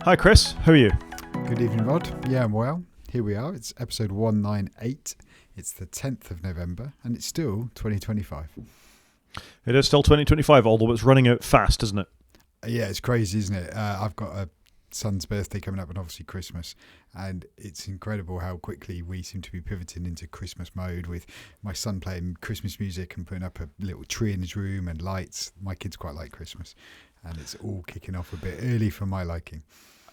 Hi Chris, how are you? Good evening, Rod. Yeah, I'm well. Here we are. It's episode 198. It's the 10th of November, and it's still 2025. It is still 2025, although it's running out fast, isn't it? Yeah, it's crazy, isn't it? I've got a son's birthday coming up and obviously Christmas, and it's incredible how quickly we seem to be pivoting into Christmas mode with my son playing Christmas music and putting up a little tree in his room and lights. My kids quite like Christmas, and it's all kicking off a bit early for my liking.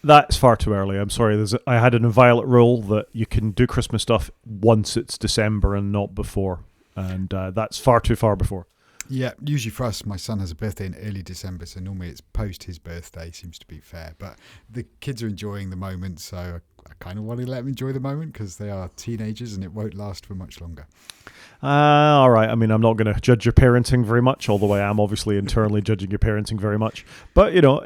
That's far too early. I'm sorry. I had an inviolate rule that you can do Christmas stuff once it's December and not before, and that's far too far before. Yeah, usually for us, my son has a birthday in early December, so normally it's post his birthday, seems to be fair. But the kids are enjoying the moment, so I kind of want to let them enjoy the moment because they are teenagers and it won't last for much longer. All right. I mean, I'm not going to judge your parenting very much, although I am obviously internally judging your parenting very much. But, you know,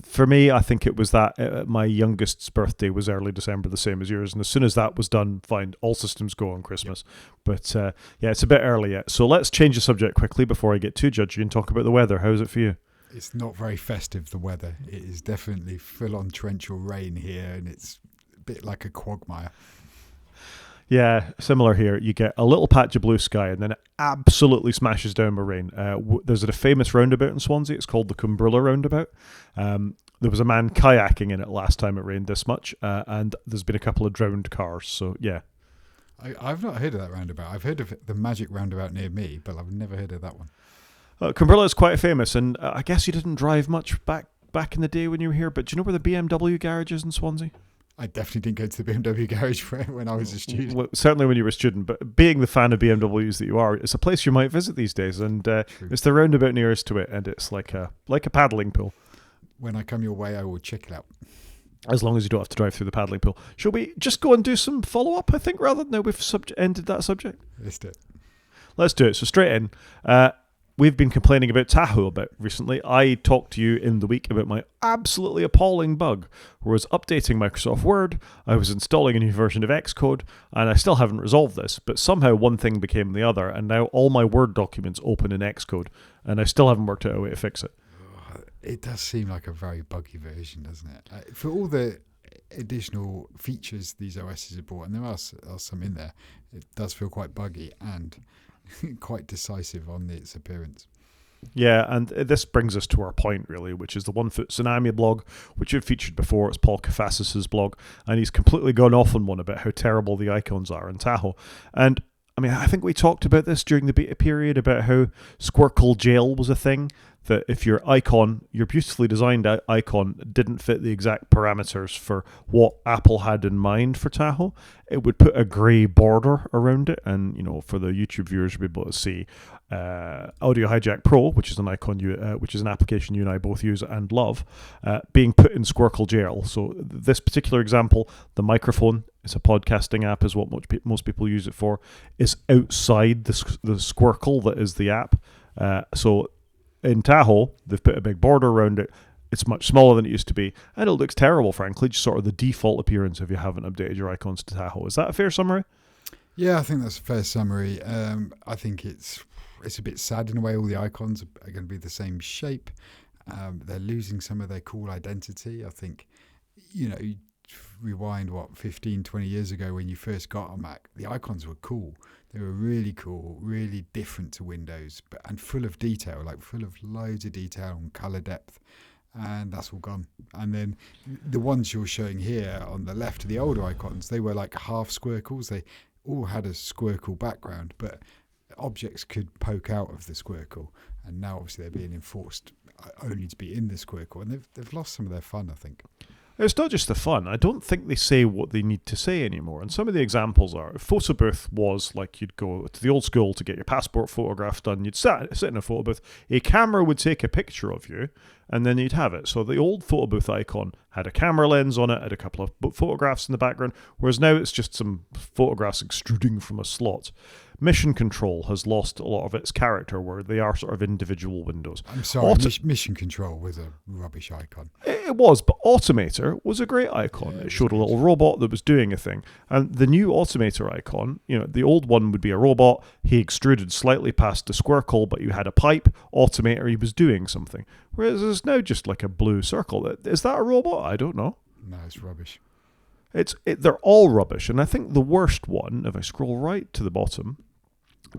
for me, I think it was that my youngest's birthday was early December, the same as yours. And as soon as that was done, fine, all systems go on Christmas. Yep. But, yeah, it's a bit early yet. So let's change the subject quickly before I get too judgy and talk about the weather. How's it for you? It's not very festive, the weather. It is definitely full-on torrential rain here, and it's a bit like a quagmire. Yeah, similar here. You get a little patch of blue sky and then it absolutely smashes down with rain. There's a famous roundabout in Swansea. It's called the Cumbrilla Roundabout. There was a man kayaking in it last time it rained this much, and there's been a couple of drowned cars. So, yeah. I've not heard of that roundabout. I've heard of the magic roundabout near me, but I've never heard of that one. Cumbrilla is quite famous, and I guess you didn't drive much back in the day when you were here, but do you know where the BMW garage is in Swansea? I definitely didn't go to the BMW garage when I was a student. Well, certainly when you were a student, but being the fan of BMWs that you are, it's a place you might visit these days, and it's the roundabout nearest to it, and it's like a paddling pool. When I come your way, I will check it out. As long as you don't have to drive through the paddling pool. Shall we just go and do some follow-up, I think, rather than now we've ended that subject? Let's do it. So straight in. We've been complaining about Tahoe a bit recently. I talked to you in the week about my absolutely appalling bug, where I was updating Microsoft Word, I was installing a new version of Xcode, and I still haven't resolved this, but somehow one thing became the other, and now all my Word documents open in Xcode, and I still haven't worked out a way to fix it. It does seem like a very buggy version, doesn't it? For all the additional features these OSs have brought, and there are some in there, it does feel quite buggy and quite decisive on its appearance. Yeah, and this brings us to our point, really, which is the 1 Foot Tsunami blog, which you've featured before. It's Paul Kafasis's blog, and he's completely gone off on one about how terrible the icons are in Tahoe. And, I mean, I think we talked about this during the beta period, about how Squircle Jail was a thing, that if your beautifully designed icon didn't fit the exact parameters for what Apple had in mind for Tahoe, it would put a grey border around it. And, you know, for the YouTube viewers, you'll be able to see Audio Hijack Pro, which is an icon which is an application you and I both use and love, being put in Squircle Jail. So this particular example, the microphone, it's a podcasting app, is what most people use it for, is outside the Squircle that is the app. So in Tahoe, they've put a big border around it. It's much smaller than it used to be, and it looks terrible, frankly, just sort of the default appearance if you haven't updated your icons to Tahoe. Is that a fair summary? Yeah, I think that's a fair summary. I think it's a bit sad in a way. All the icons are going to be the same shape. They're losing some of their cool identity. I think, you know, you rewind, 15, 20 years ago when you first got a Mac, the icons were cool. They were really cool, really different to Windows, and full of detail, like full of loads of detail and color depth. And that's all gone. And then the ones you're showing here on the left, the older icons, they were like half squircles. They all had a squircle background, but objects could poke out of the squircle. And now obviously they're being enforced only to be in the squircle. And they've lost some of their fun, I think. It's not just the fun. I don't think they say what they need to say anymore. And some of the examples are, photo booth was like you'd go to the old school to get your passport photograph done. You'd sit in a photo booth. A camera would take a picture of you, and then you'd have it. So the old photo booth icon had a camera lens on it, had a couple of photographs in the background, whereas now it's just some photographs extruding from a slot. Mission Control has lost a lot of its character where they are sort of individual windows. I'm sorry, Mission Control was a rubbish icon. It was, but Automator was a great icon. Yeah, it showed a little robot that was doing a thing. And the new Automator icon, the old one would be a robot. He extruded slightly past the squircle, but you had a pipe. Automator, he was doing something. Whereas it's now just like a blue circle. Is that a robot? I don't know. No, it's rubbish. They're all rubbish. And I think the worst one, if I scroll right to the bottom,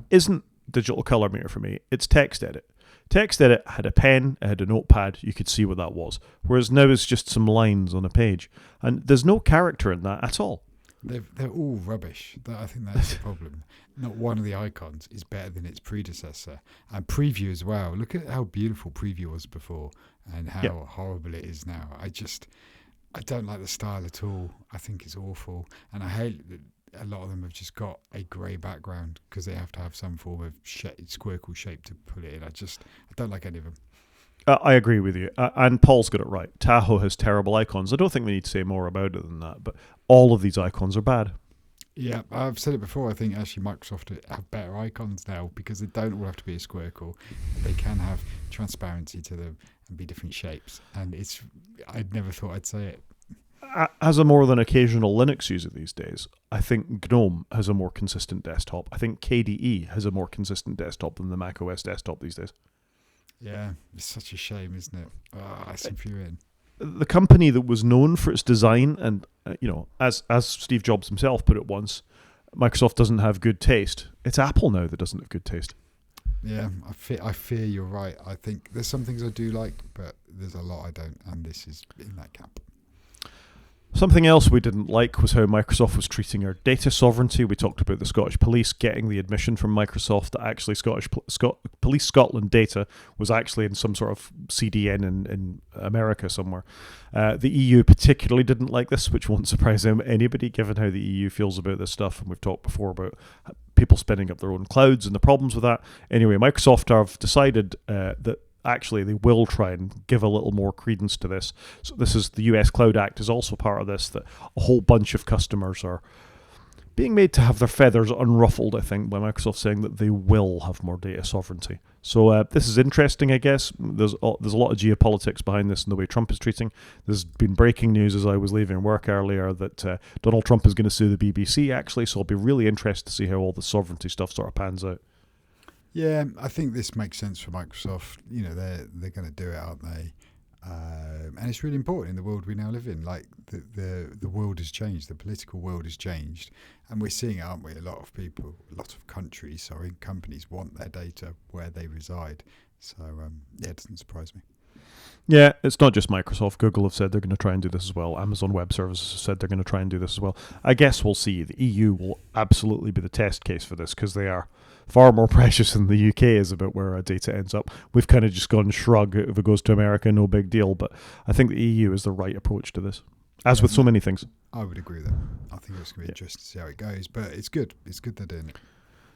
isn't digital color meter for me. It's text edit. Text edit had a pen, it had a notepad, you could see what that was. Whereas now it's just some lines on a page. And there's no character in that at all. They're all rubbish. I think that's the problem. Not one of the icons is better than its predecessor. And preview as well. Look at how beautiful preview was before and how horrible it is now. I don't like the style at all. I think it's awful. And I hate that a lot of them have just got a grey background because they have to have some form of squircle shape to put it in. I don't like any of them. I agree with you. And Paul's got it right. Tahoe has terrible icons. I don't think we need to say more about it than that, but all of these icons are bad. Yeah, I've said it before. I think actually Microsoft have better icons now because they don't all have to be a squircle. They can have transparency to them and be different shapes. And I'd never thought I'd say it. As a more than occasional Linux user these days, I think GNOME has a more consistent desktop. I think KDE has a more consistent desktop than the Mac OS desktop these days. Yeah, it's such a shame, isn't it? It's infuriating. The company that was known for its design and, as Steve Jobs himself put it once, Microsoft doesn't have good taste. It's Apple now that doesn't have good taste. Yeah, I fear you're right. I think there's some things I do like, but there's a lot I don't, and this is in that camp. Something else we didn't like was how Microsoft was treating our data sovereignty. We talked about the Scottish Police getting the admission from Microsoft that actually Police Scotland data was actually in some sort of CDN in America somewhere. The EU particularly didn't like this, which won't surprise anybody given how the EU feels about this stuff. And we've talked before about people spinning up their own clouds and the problems with that. Anyway, Microsoft have decided that actually they will try and give a little more credence to this. So this is the US Cloud Act is also part of this, that a whole bunch of customers are being made to have their feathers unruffled, I think, by Microsoft saying that they will have more data sovereignty. So this is interesting, I guess. There's a lot of geopolitics behind this and the way Trump is treating. There's been breaking news as I was leaving work earlier that Donald Trump is going to sue the BBC, actually, so I'll be really interested to see how all the sovereignty stuff sort of pans out. Yeah, I think this makes sense for Microsoft. They're going to do it, aren't they? And it's really important in the world we now live in. Like the world has changed, the political world has changed, and we're seeing it, aren't we? A lot of companies want their data where they reside. So it doesn't surprise me. Yeah, it's not just Microsoft. Google have said they're going to try and do this as well. Amazon Web Services have said they're going to try and do this as well. I guess we'll see. The EU will absolutely be the test case for this because they are far more precious than the UK is about where our data ends up. We've kind of just gone shrug. If it goes to America, no big deal. But I think the EU is the right approach to this, as with so many things. I would agree with that. I think it's going to be interesting to see how it goes. But it's good. It's good they're doing it.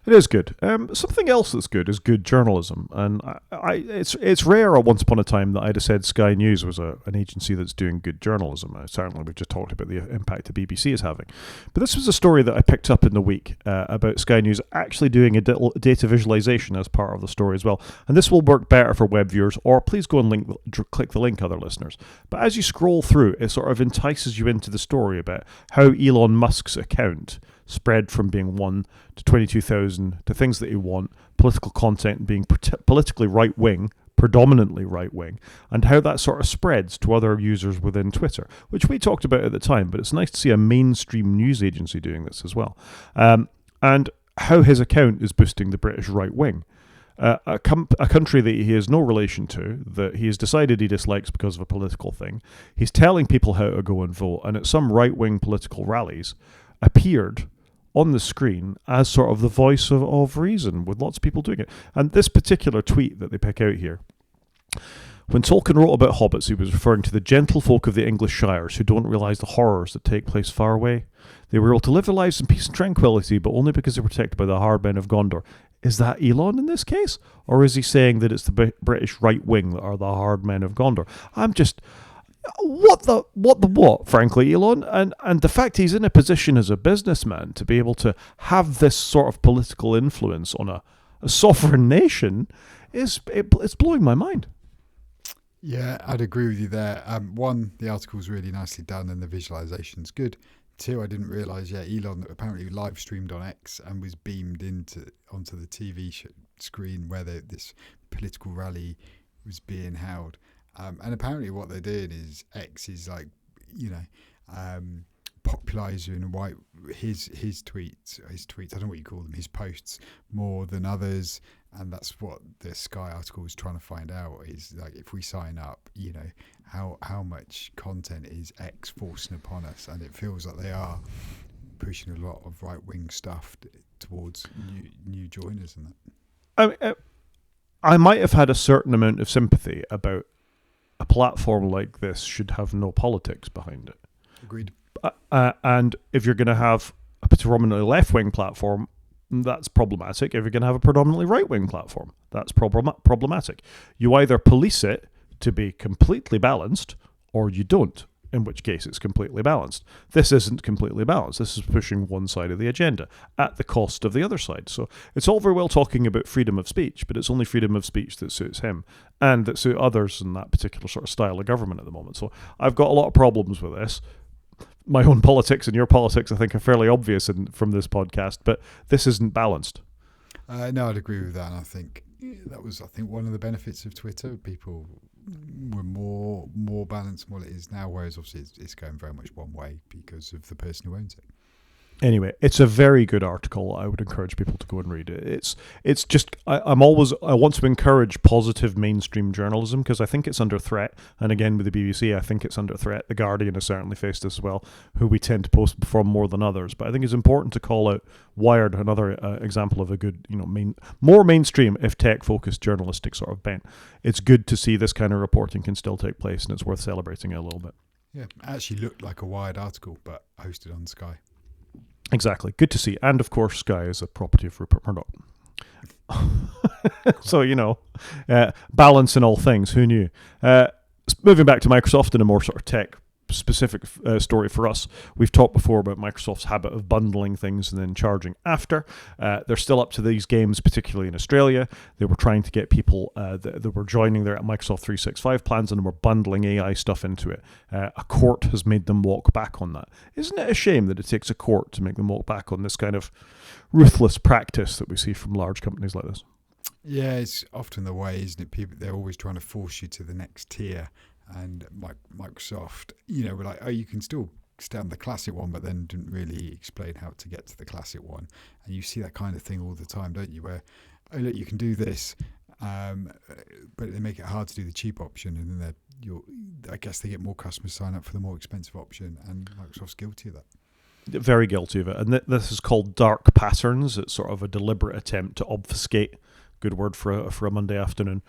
It is good. Something else that's good is good journalism, and it's rare. Once upon a time that I'd have said Sky News was an agency that's doing good journalism. Certainly, we've just talked about the impact the BBC is having, but this was a story that I picked up in the week about Sky News actually doing a data visualization as part of the story as well. And this will work better for web viewers, or please go and click the link, other listeners. But as you scroll through, it sort of entices you into the story about how Elon Musk's account spread from being 1 to 22,000 to things that you want, political content being politically right-wing, predominantly right-wing, and how that sort of spreads to other users within Twitter, which we talked about at the time, but it's nice to see a mainstream news agency doing this as well. And how his account is boosting the British right-wing. A country that he has no relation to, that he has decided he dislikes because of a political thing. He's telling people how to go and vote, and at some right-wing political rallies appeared on the screen as sort of the voice of reason, with lots of people doing it. And this particular tweet that they pick out here, when Tolkien wrote about hobbits, he was referring to the gentle folk of the English shires who don't realise the horrors that take place far away. They were able to live their lives in peace and tranquility, but only because they were protected by the hard men of Gondor. Is that Elon in this case? Or is he saying that it's the British right wing that are the hard men of Gondor? What, frankly, Elon? And the fact he's in a position as a businessman to be able to have this sort of political influence on a sovereign nation it's blowing my mind. Yeah, I'd agree with you there. One, the article's really nicely done and the visualization's good. Two, I didn't realise, Elon apparently live streamed on X and was beamed onto the TV screen where this political rally was being held. And apparently what they're doing is X is like, popularising his tweets, I don't know what you call them, his posts more than others. And that's what the Sky article was trying to find out is like, if we sign up, how much content is X forcing upon us? And it feels like they are pushing a lot of right-wing stuff towards new joiners and that. I might have had a certain amount of sympathy about a platform like this should have no politics behind it. Agreed. And if you're going to have a predominantly left-wing platform, that's problematic. If you're going to have a predominantly right-wing platform, that's problematic. You either police it to be completely balanced, or you don't, in which case it's completely balanced. This isn't completely balanced. This is pushing one side of the agenda at the cost of the other side. So it's all very well talking about freedom of speech, but it's only freedom of speech that suits him and that suit others in that particular sort of style of government at the moment. So I've got a lot of problems with this. My own politics and your politics, I think, are fairly obvious from this podcast, but this isn't balanced. No, I'd agree with that. And I think that was, one of the benefits of Twitter. People were more balanced than what it is now, whereas obviously it's going very much one way because of the person who owns it. Anyway, it's a very good article. I would encourage people to go and read it. It's just I want to encourage positive mainstream journalism because I think it's under threat. And again, with the BBC, I think it's under threat. The Guardian has certainly faced this as well, who we tend to post from more than others. But I think it's important to call out Wired, another example of a good, more mainstream, if tech-focused journalistic sort of bent. It's good to see this kind of reporting can still take place, and it's worth celebrating it a little bit. Yeah, it actually looked like a Wired article, but hosted on Sky. Exactly. Good to see. And, of course, Sky is a property of Rupert Murdoch. So, balance in all things. Who knew? Moving back to Microsoft in a more sort of tech-specific story for us. We've talked before about Microsoft's habit of bundling things and then charging after. They're still up to these games, particularly in Australia. They were trying to get people that were joining their Microsoft 365 plans and were bundling AI stuff into it. A court has made them walk back on that. Isn't it a shame that it takes a court to make them walk back on this kind of ruthless practice that we see from large companies like this? Yeah, it's often the way, isn't it? They're always trying to force you to the next tier. And Microsoft, we're like, oh, you can still stay on the classic one, but then didn't really explain how to get to the classic one. And you see that kind of thing all the time, don't you? Where, oh, look, you can do this, but they make it hard to do the cheap option. And then I guess they get more customers sign up for the more expensive option. And Microsoft's guilty of that. Very guilty of it. And this is called dark patterns. It's sort of a deliberate attempt to obfuscate, good word for a Monday afternoon,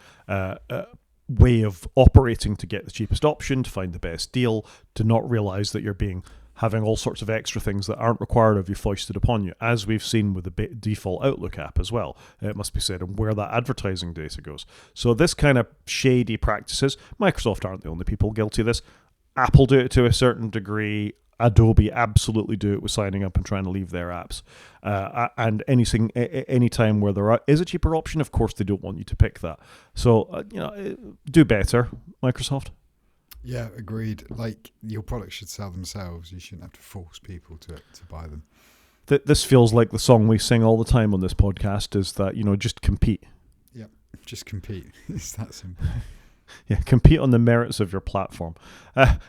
way of operating to get the cheapest option, to find the best deal, to not realize that you're having all sorts of extra things that aren't required of you foisted upon you, as we've seen with the default Outlook app as well, it must be said, and where that advertising data goes. So this kind of shady practices, Microsoft aren't the only people guilty of this. Apple do it to a certain degree. Adobe absolutely do it with signing up and trying to leave their apps. And any time where there is a cheaper option, of course they don't want you to pick that. So, do better, Microsoft. Yeah, agreed. Like, your products should sell themselves. You shouldn't have to force people to buy them. This feels like the song we sing all the time on this podcast is that, just compete. Yeah, just compete. It's that simple. Yeah, compete on the merits of your platform.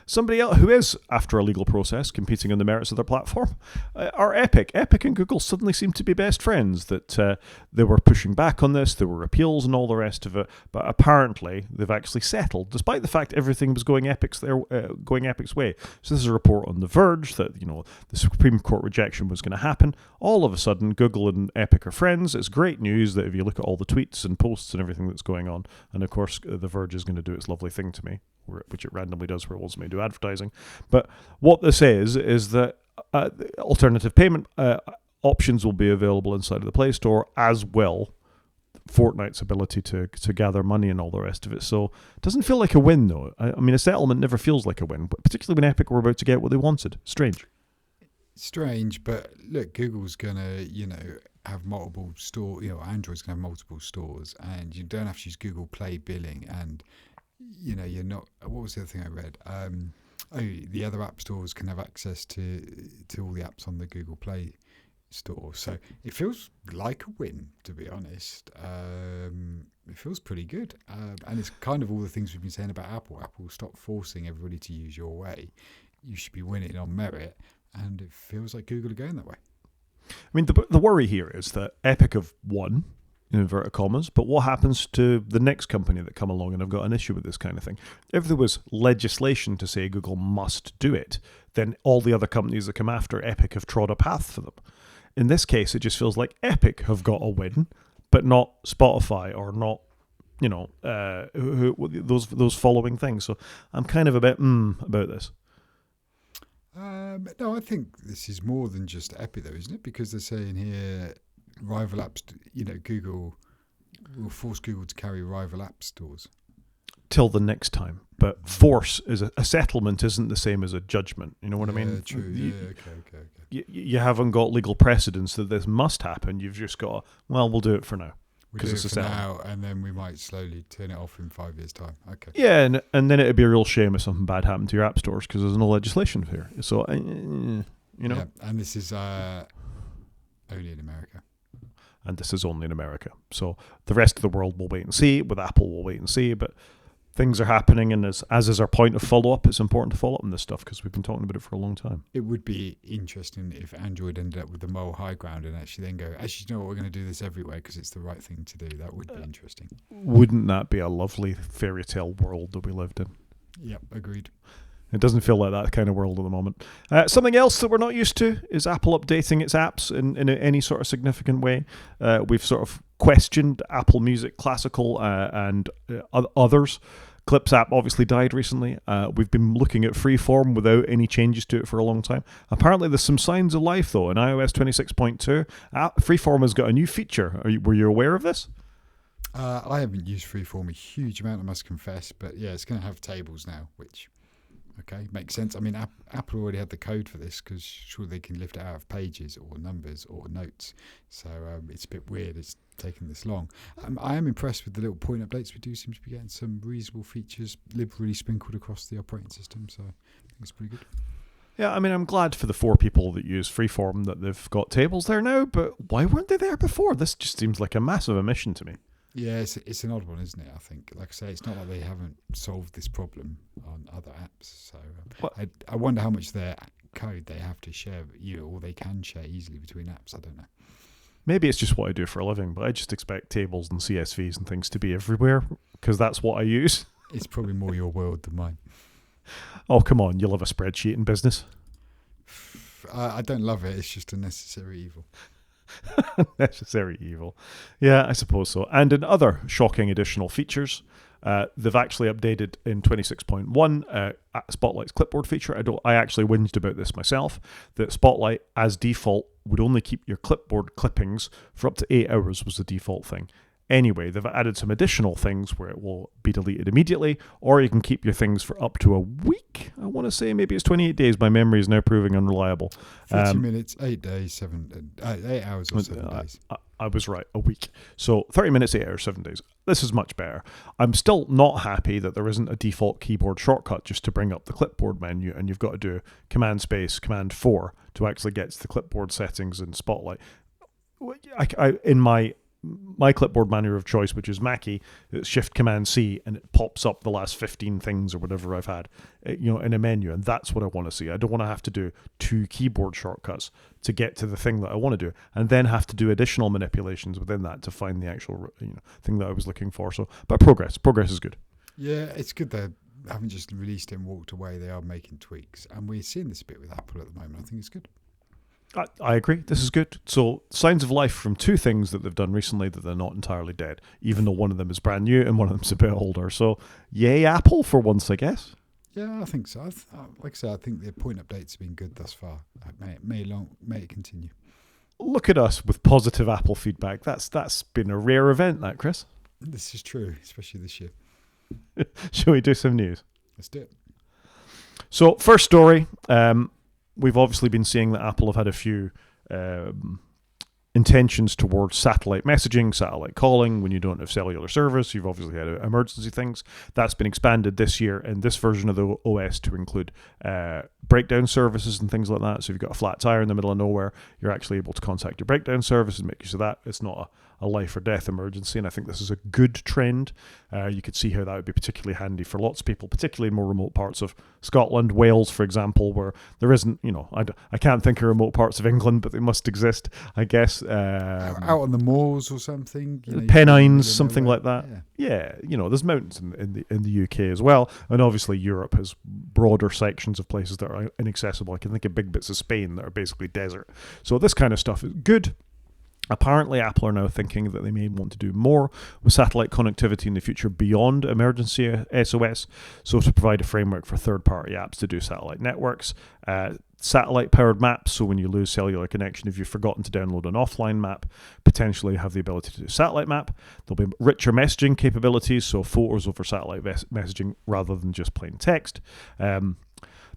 Somebody else who is, after a legal process, competing on the merits of their platform are Epic. Epic and Google suddenly seem to be best friends, that they were pushing back on this, there were appeals and all the rest of it, but apparently they've actually settled, despite the fact everything was going Epic's way. So this is a report on The Verge that, the Supreme Court rejection was going to happen. All of a sudden, Google and Epic are friends. It's great news that if you look at all the tweets and posts and everything that's going on, and of course, The Verge is going to do its lovely thing to me, which it randomly does where it wants me to do advertising. But what this is that alternative payment options will be available inside of the Play Store, as will Fortnite's ability to gather money and all the rest of it. So it doesn't feel like a win, though. I mean, a settlement never feels like a win, but particularly when Epic were about to get what they wanted. Strange, but look, Google's gonna, have multiple store. Android's gonna have multiple stores, and you don't have to use Google Play billing, and you're not. What was the other thing I read? The other app stores can have access to all the apps on the Google Play store. So it feels like a win, to be honest. It feels pretty good, and it's kind of all the things we've been saying about Apple. Apple, stop forcing everybody to use your way. You should be winning on merit. And it feels like Google are going that way. I mean, the worry here is that Epic have won, in inverted commas, but what happens to the next company that come along and have got an issue with this kind of thing? If there was legislation to say Google must do it, then all the other companies that come after Epic have trod a path for them. In this case, it just feels like Epic have got a win, but not Spotify or not, those following things. So I'm kind of a bit about this. No, I think this is more than just Epic, though, isn't it? Because they're saying here, rival apps, Google will force Google to carry rival app stores. Till the next time. But force is a settlement isn't the same as a judgment. You know what I mean? True. Okay. You haven't got legal precedence that this must happen. You've just got, we'll do it for now. We do it for now, and then we might slowly turn it off in 5 years' time. Okay. Yeah, and then it'd be a real shame if something bad happened to your app stores because there's no legislation here. So, Yeah, and this is only in America. And this is only in America. So the rest of the world will wait and see. With Apple, we'll wait and see. But things are happening, and as is our point of follow-up, it's important to follow up on this stuff because we've been talking about it for a long time. It would be interesting if Android ended up with the moral high ground and actually then go, we're going to do this everywhere because it's the right thing to do. That would be interesting. Wouldn't that be a lovely fairy tale world that we lived in? Yep, agreed. It doesn't feel like that kind of world at the moment. Something else that we're not used to is Apple updating its apps in any sort of significant way. We've sort of questioned Apple Music Classical and others. Clips app obviously died recently. We've been looking at Freeform without any changes to it for a long time. Apparently there's some signs of life though. In iOS 26.2, Freeform has got a new feature. Were you aware of this? I haven't used Freeform a huge amount, I must confess. But yeah, it's going to have tables now, which... Okay, makes sense. I mean, Apple already had the code for this because surely they can lift it out of pages or numbers or notes. So it's a bit weird it's taken this long. I am impressed with the little point updates. We do seem to be getting some reasonable features liberally sprinkled across the operating system. So I think it's pretty good. Yeah, I mean, I'm glad for the 4 people that use Freeform that they've got tables there now, but why weren't they there before? This just seems like a massive omission to me. Yeah, it's an odd one, isn't it? I think, like I say, it's not like they haven't solved this problem on other apps. So I wonder how much their code they have to share, or they can share easily between apps. I don't know. Maybe it's just what I do for a living, but I just expect tables and CSVs and things to be everywhere because that's what I use. It's probably more your world than mine. Oh, come on. You love a spreadsheet in business. I don't love it. It's just a necessary evil. Necessary evil. Yeah, I suppose so. And in other shocking additional features, they've actually updated in 26.1 Spotlight's clipboard feature. I actually whinged about this myself, that Spotlight as default would only keep your clipboard clippings for up to 8 hours was the default thing. Anyway, they've added some additional things where it will be deleted immediately, or you can keep your things for up to a week. I want to say maybe it's 28 days. My memory is now proving unreliable. 30 minutes, 8 days, 8 hours or 7 days. I was right, a week. So 30 minutes, 8 hours, 7 days. This is much better. I'm still not happy that there isn't a default keyboard shortcut just to bring up the clipboard menu, and you've got to do Command Space, Command 4 to actually get to the clipboard settings in Spotlight. In my clipboard manager of choice, which is Mackie, it's Shift Command C, and it pops up the last 15 things or whatever I've had, in a menu, and that's what I want to see. I don't want to have to do 2 keyboard shortcuts to get to the thing that I want to do, and then have to do additional manipulations within that to find the actual thing that I was looking for. So, but progress is good. Yeah, it's good they haven't just released it and walked away. They are making tweaks, and we're seeing this a bit with Apple at the moment. I think it's good. I agree. This is good. So, signs of life from 2 things that they've done recently that they're not entirely dead, even though one of them is brand new and one of them's a bit older. So, yay, Apple, for once, I guess. Yeah, I think so. Like I said, I think the point updates have been good thus far. May it continue. Look at us with positive Apple feedback. That's been a rare event, that, Chris. This is true, especially this year. Shall we do some news? Let's do it. So, first story. We've obviously been seeing that Apple have had a few intentions towards satellite messaging, satellite calling when you don't have cellular service. You've obviously had emergency things. That's been expanded this year in this version of the OS to include breakdown services and things like that. So if you've got a flat tire in the middle of nowhere, you're actually able to contact your breakdown service and make use of that. It's not a life or death emergency, and I think this is a good trend. You could see how that would be particularly handy for lots of people, particularly in more remote parts of Scotland, Wales, for example, where there isn't, I can't think of remote parts of England, but they must exist, I guess. Out on the moors or something. Pennines, something like that. Yeah, there's mountains in the UK as well, and obviously Europe has broader sections of places that are inaccessible. I can think of big bits of Spain that are basically desert. So this kind of stuff is good. Apparently, Apple are now thinking that they may want to do more with satellite connectivity in the future beyond emergency SOS, so to provide a framework for third-party apps to do satellite networks, satellite-powered maps, so when you lose cellular connection, if you've forgotten to download an offline map, potentially have the ability to do satellite map. There'll be richer messaging capabilities, so photos over satellite messaging rather than just plain text.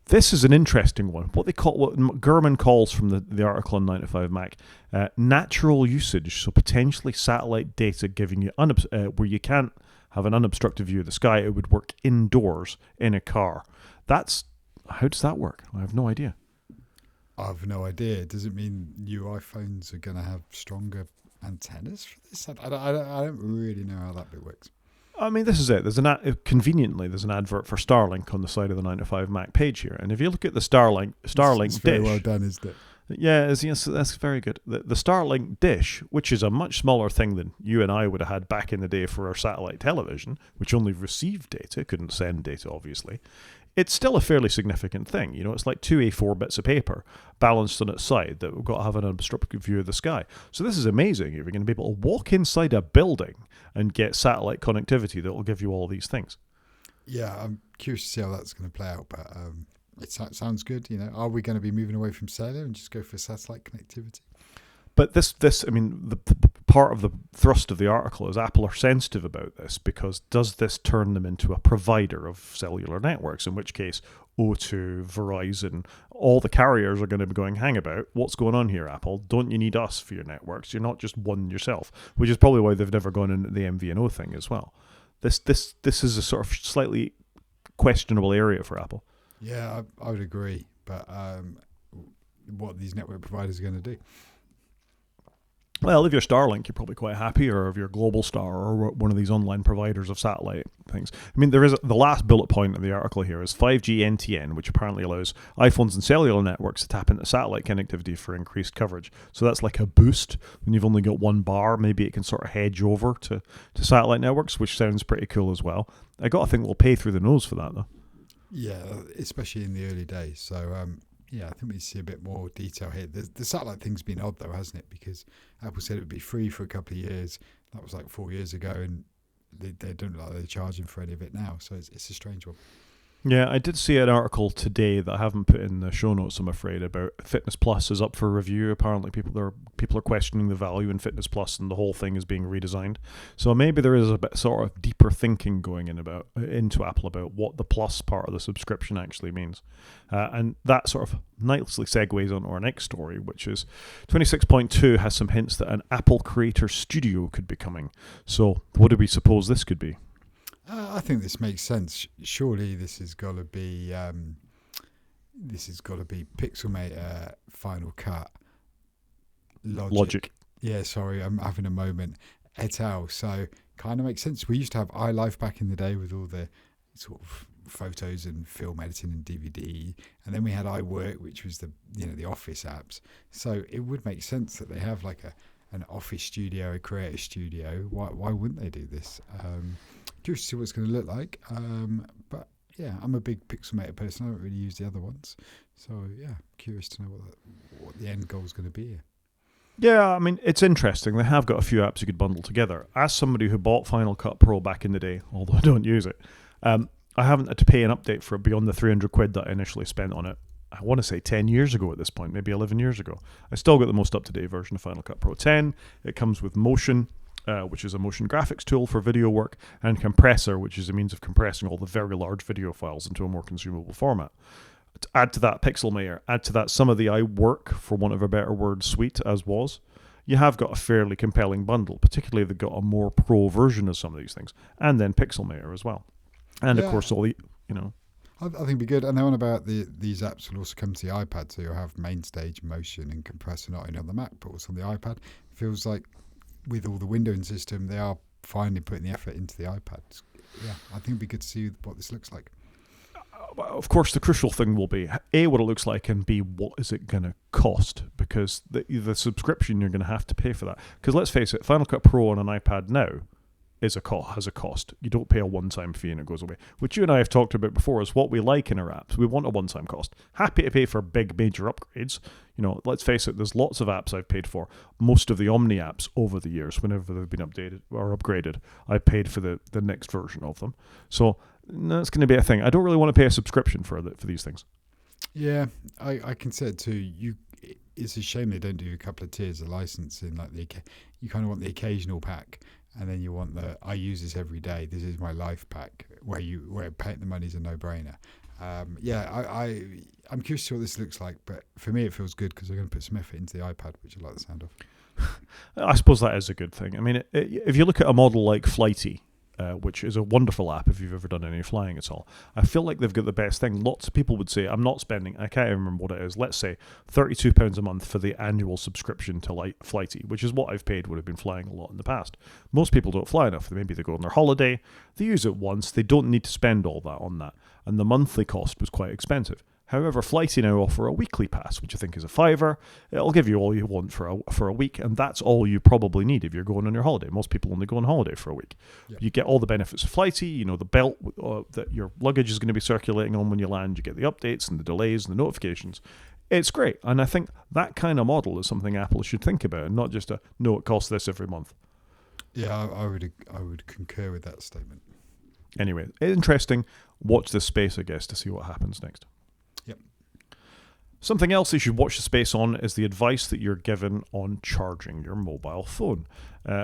This is an interesting one. What Gurman calls from the article on 9to5Mac, natural usage. So potentially satellite data giving you where you can't have an unobstructed view of the sky. It would work indoors in a car. How does that work? I have no idea. I have no idea. Does it mean new iPhones are going to have stronger antennas for this? I don't really know how that bit works. I mean, this is it. Conveniently, there's an advert for Starlink on the side of the 9to5Mac page here. And if you look at the Starlink it's dish... very well done, isn't it? Yeah, yes, that's very good. The Starlink dish, which is a much smaller thing than you and I would have had back in the day for our satellite television, which only received data, couldn't send data, obviously, it's still a fairly significant thing. It's like 2 A4 bits of paper balanced on its side that we've got to have an unobstructed view of the sky. So this is amazing. You're going to be able to walk inside a building and get satellite connectivity that will give you all these things. Yeah, I'm curious to see how that's going to play out, but it sounds good. Are we going to be moving away from cellular and just go for satellite connectivity? But this, the part of the thrust of the article is Apple are sensitive about this because does this turn them into a provider of cellular networks? In which case, O2, Verizon, all the carriers are going to be going, hang about, what's going on here, Apple? Don't you need us for your networks? You're not just one yourself, which is probably why they've never gone into the MVNO thing as well. This is a sort of slightly questionable area for Apple. Yeah, I would agree. But what these network providers are going to do? Well, if you're Starlink, you're probably quite happy, or if you're Globalstar or one of these online providers of satellite things. I mean, there is the last bullet point in the article here is 5G NTN, which apparently allows iPhones and cellular networks to tap into satellite connectivity for increased coverage. So that's like a boost. When you've only got one bar, maybe it can sort of hedge over to satellite networks, which sounds pretty cool as well. I got to think we'll pay through the nose for that, though. Yeah, especially in the early days. So, yeah, I think we see a bit more detail here. The satellite thing's been odd, though, hasn't it? Because Apple said it would be free for a couple of years. That was like 4 years ago, and they don't look like they're charging for any of it now. So it's a strange one. Yeah, I did see an article today that I haven't put in the show notes, I'm afraid, about Fitness Plus is up for review. Apparently people are questioning the value in Fitness Plus and the whole thing is being redesigned. So maybe there is a bit sort of deeper thinking going into Apple about what the Plus part of the subscription actually means. And that sort of nicely segues onto our next story, which is 26.2 has some hints that an Apple Creator Studio could be coming. So what do we suppose this could be? I think this makes sense. Surely this has got to be Pixelmator, Final Cut, Logic. Yeah, sorry, I'm having a moment. Et al. So kind of makes sense. We used to have iLife back in the day with all the sort of photos and film editing and DVD, and then we had iWork, which was the Office apps. So it would make sense that they have like an Office studio, a Creator Studio. Why wouldn't they do this? Curious to see what it's going to look like. But yeah, I'm a big Pixelmator person. I don't really use the other ones. So yeah, curious to know what the end goal is going to be here. Yeah, I mean, it's interesting. They have got a few apps you could bundle together. As somebody who bought Final Cut Pro back in the day, although I don't use it, I haven't had to pay an update for it beyond the £300 that I initially spent on it. I want to say 10 years ago at this point, maybe 11 years ago. I still got the most up-to-date version of Final Cut Pro 10. It comes with Motion, which is a motion graphics tool for video work, and Compressor, which is a means of compressing all the very large video files into a more consumable format. To add to that Pixelmator, add to that some of the iWork, for want of a better word, suite as was, you have got a fairly compelling bundle, particularly they've got a more pro version of some of these things, and then Pixelmator as well. And of course, all the, I think it'd be good. And they're on about these apps will also come to the iPad, so you'll have main stage, motion, and compressor not only on the Mac but also on the iPad. It feels like with all the windowing system, they are finally putting the effort into the iPad. Yeah, I think it'd be good to see what this looks like. Of course, the crucial thing will be A, what it looks like, and B, what is it going to cost? Because the subscription, you're going to have to pay for that. Because let's face it, Final Cut Pro on an iPad now has a cost. You don't pay a one-time fee and it goes away. Which you and I have talked about before is what we like in our apps. We want a one-time cost. Happy to pay for big major upgrades. Let's face it, there's lots of apps I've paid for. Most of the Omni apps over the years, whenever they've been updated or upgraded, I paid for the next version of them. So that's going to be a thing. I don't really want to pay a subscription for these things. Yeah, I can say it too. It's a shame they don't do a couple of tiers of licensing. Like you kind of want the occasional pack, and then you want I use this every day. This is my life pack, where paying the money is a no-brainer. I'm curious to see what this looks like, but for me it feels good because they're going to put some effort into the iPad, which I like the sound of. I suppose that is a good thing. I mean, if you look at a model like Flighty, which is a wonderful app if you've ever done any flying at all, I feel like they've got the best thing. Lots of people would say, I'm not spending, I can't even remember what it is, let's say £32 a month for the annual subscription to Flighty, which is what I've paid when I've been flying a lot in the past. Most people don't fly enough. Maybe they go on their holiday, they use it once, they don't need to spend all that on that, and the monthly cost was quite expensive. However, Flighty now offer a weekly pass, which I think is a £5. It'll give you all you want for a week, and that's all you probably need if you're going on your holiday. Most people only go on holiday for a week. Yep. You get all the benefits of Flighty, the belt that your luggage is going to be circulating on when you land. You get the updates and the delays and the notifications. It's great, and I think that kind of model is something Apple should think about, and not just it costs this every month. Yeah, I would concur with that statement. Anyway, interesting. Watch this space, I guess, to see what happens next. Yep. Something else you should watch the space on is the advice that you're given on charging your mobile phone.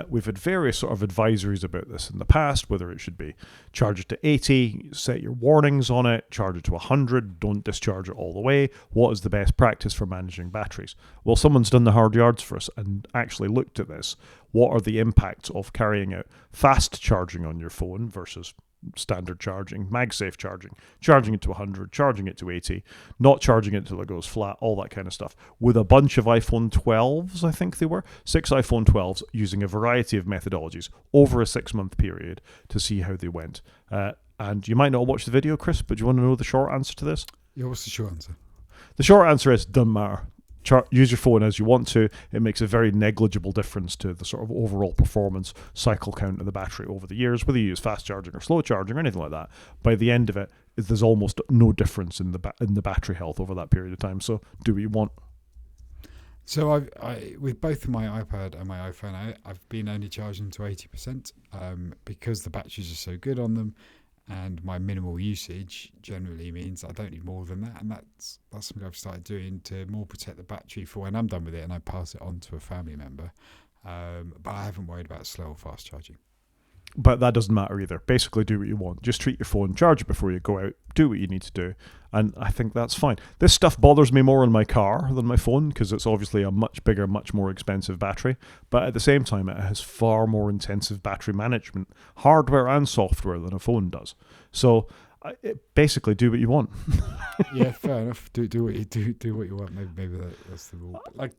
We've had various sort of advisories about this in the past, whether it should be charge it to 80, set your warnings on it, charge it to 100, don't discharge it all the way. What is the best practice for managing batteries? Well, someone's done the hard yards for us and actually looked at this. What are the impacts of carrying out fast charging on your phone versus standard charging, MagSafe charging it to 100, charging it to 80, not charging it until it goes flat, all that kind of stuff, with a bunch of iPhone 12s, I think they were, 6 iPhone 12s, using a variety of methodologies over a 6-month period to see how they went. And you might not watch the video, Chris, but do you want to know the short answer to this? Yeah, what's the short answer? The short answer is, doesn't matter. Use your phone as you want to. It makes a very negligible difference to the sort of overall performance cycle count of the battery over the years, whether you use fast charging or slow charging or anything like that. By the end of it, there's almost no difference in the battery health over that period of time. So do what you want. So I with both my iPad and my iPhone, I've been only charging to 80% because the batteries are so good on them. And my minimal usage generally means I don't need more than that. And that's something I've started doing to more protect the battery for when I'm done with it and I pass it on to a family member. But I haven't worried about slow or fast charging. But that doesn't matter either. Basically, do what you want. Just treat your phone, charge it before you go out, do what you need to do. And I think that's fine. This stuff bothers me more in my car than my phone because it's obviously a much bigger, much more expensive battery. But at the same time, it has far more intensive battery management, hardware and software, than a phone does. So basically, do what you want. Yeah, fair enough. Do what you want. Maybe that's the rule. But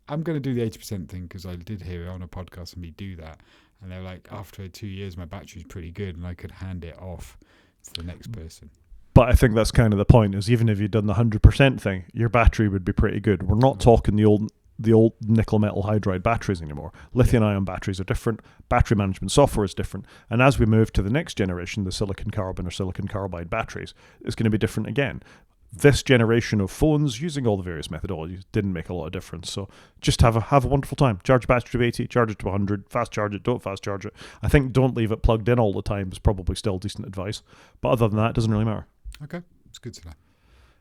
I'm going to do the 80% thing because I did hear it on a podcast and we do that. And they're like, after 2 years, my battery's pretty good and I could hand it off to the next person. But I think that's kind of the point, is even if you'd done the 100% thing, your battery would be pretty good. We're not talking the old nickel metal hydride batteries anymore. Lithium-ion batteries are different. Battery management software is different. And as we move to the next generation, the silicon carbon or silicon carbide batteries, it's going to be different again. This generation of phones, using all the various methodologies, didn't make a lot of difference. So just have a wonderful time. Charge your battery to 80, charge it to 100, fast charge it, don't fast charge it. I think don't leave it plugged in all the time is probably still decent advice. But other than that, it doesn't really matter. Okay, it's good to know.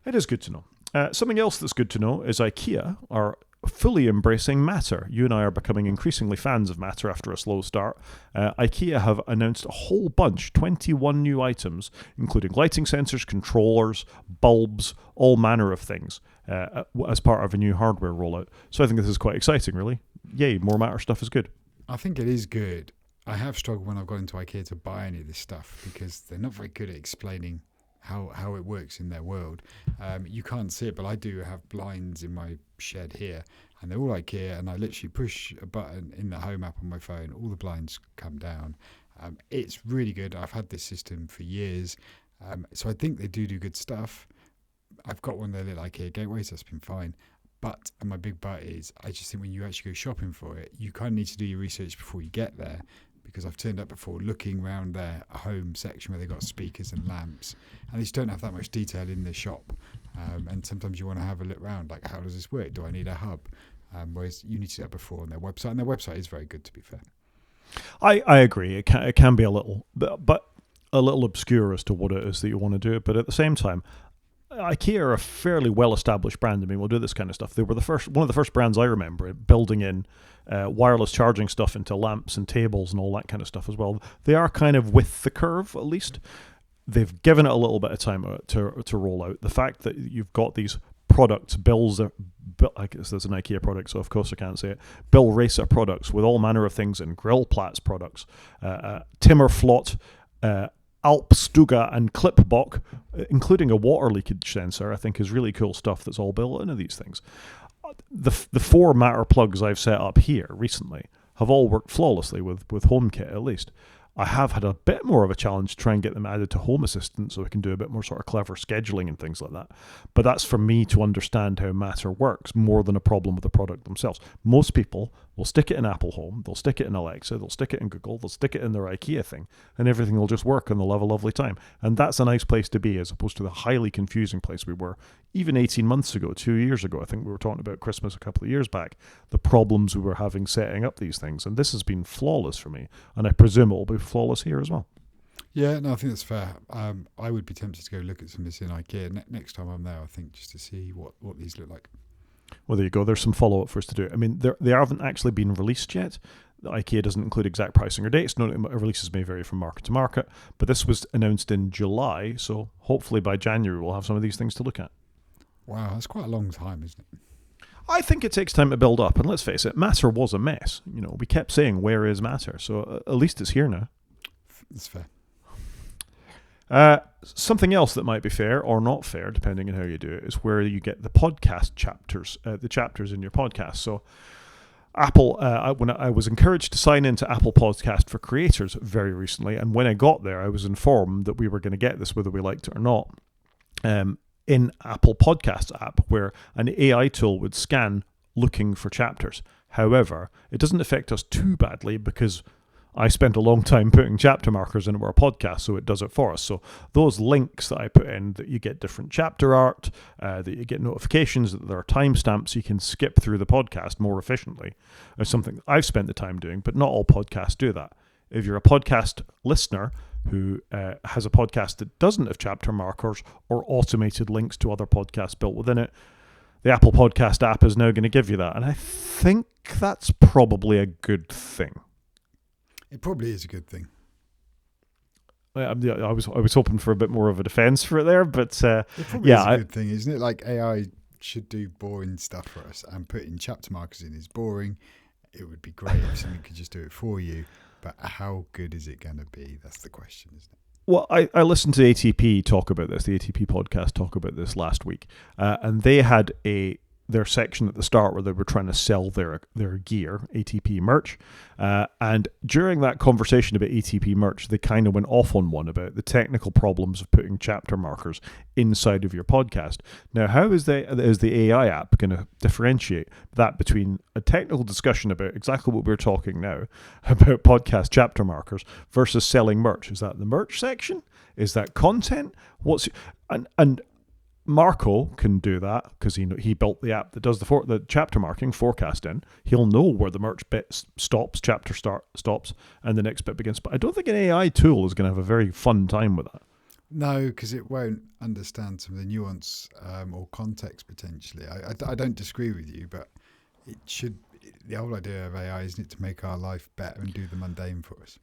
It is good to know. Something else that's good to know is IKEA are fully embracing Matter. You and I are becoming increasingly fans of Matter after a slow start. IKEA have announced a whole bunch, 21 new items, including lighting sensors, controllers, bulbs, all manner of things, as part of a new hardware rollout. So I think this is quite exciting, really. Yay, more Matter stuff is good. I think it is good. I have struggled when I've gone into IKEA to buy any of this stuff because they're not very good at explaining how it works in their world. You can't see it, but I do have blinds in my shed here, and they're all IKEA, and I literally push a button in the home app on my phone, all the blinds come down. It's really good. I've had this system for years, so I think they do good stuff. I've got one of their little IKEA gateways, that's been fine. But, and my big but is, I just think when you actually go shopping for it, you kind of need to do your research before you get there, because I've turned up before looking around their home section where they've got speakers and lamps, and they just don't have that much detail in the shop. And sometimes you want to have a look around, like, how does this work? Do I need a hub? Whereas you need to do that before on their website, and their website is very good, to be fair. I agree. It can be a little, but a little obscure as to what it is that you want to do. But at the same time, IKEA are a fairly well-established brand. I mean, we'll do this kind of stuff. They were one of the first brands I remember building in wireless charging stuff into lamps and tables and all that kind of stuff as well. They are kind of with the curve, at least. They've given it a little bit of time to roll out. The fact that you've got these products, I guess there's an IKEA product, so of course I can't say it, Bill Racer products with all manner of things, and Grillplatz products, Timmerflot, Alpstuga and Clipbock, including a water leakage sensor, I think is really cool stuff that's all built into these things. The 4 Matter plugs I've set up here recently have all worked flawlessly with HomeKit at least. I have had a bit more of a challenge to try and get them added to Home Assistant so we can do a bit more sort of clever scheduling and things like that. But that's for me to understand how Matter works more than a problem with the product themselves. Most people will stick it in Apple Home, they'll stick it in Alexa, they'll stick it in Google, they'll stick it in their IKEA thing, and everything will just work and they'll have a lovely time. And that's a nice place to be, as opposed to the highly confusing place we were even 18 months ago, 2 years ago. I think we were talking about Christmas a couple of years back, the problems we were having setting up these things. And this has been flawless for me, and I presume it will be flawless here as well. Yeah, no, I think that's fair. I would be tempted to go look at some of this in IKEA next time I'm there, I think, just to see what these look like. Well, there you go. There's some follow-up for us to do. I mean, they haven't actually been released yet. The IKEA doesn't include exact pricing or dates. No, releases may vary from market to market, but this was announced in July, so hopefully by January we'll have some of these things to look at. Wow, that's quite a long time, isn't it? I think it takes time to build up, and let's face it, Matter was a mess. You know, we kept saying, where is Matter? So at least it's here now. That's fair. Something else that might be fair or not fair, depending on how you do it, is where you get the podcast chapters, the chapters in your podcast. So Apple, when I was encouraged to sign into Apple Podcast for Creators very recently, and when I got there, I was informed that we were going to get this whether we liked it or not, in Apple Podcasts app, where an AI tool would scan looking for chapters. However, it doesn't affect us too badly because I spent a long time putting chapter markers into our podcast, so it does it for us. So those links that I put in, that you get different chapter art, that you get notifications, that there are timestamps, you can skip through the podcast more efficiently, is something I've spent the time doing, but not all podcasts do that. If you're a podcast listener who has a podcast that doesn't have chapter markers or automated links to other podcasts built within it, the Apple Podcast app is now going to give you that. And I think that's probably a good thing. It probably is a good thing. I was hoping for a bit more of a defense for it there, but it probably is a good thing, isn't it? Like, AI should do boring stuff for us, and putting chapter markers in is boring. It would be great if something could just do it for you, but how good is it going to be? That's the question, isn't it? Well, I listened to ATP talk about this, the ATP podcast talk about this last week, and they had their section at the start where they were trying to sell their gear, ATP merch. And during that conversation about ATP merch, they kind of went off on one about the technical problems of putting chapter markers inside of your podcast. Now, how is the AI app going to differentiate that between a technical discussion about exactly what we're talking now, about podcast chapter markers, versus selling merch? Is that the merch section? Is that content? And Marco can do that because he built the app that does the chapter marking, forecasting. He'll know where the merch bit stops, stops, and the next bit begins. But I don't think an AI tool is going to have a very fun time with that. No, because it won't understand some of the nuance or context potentially. I don't disagree with you, but it should. The whole idea of AI isn't it to make our life better and do the mundane for us?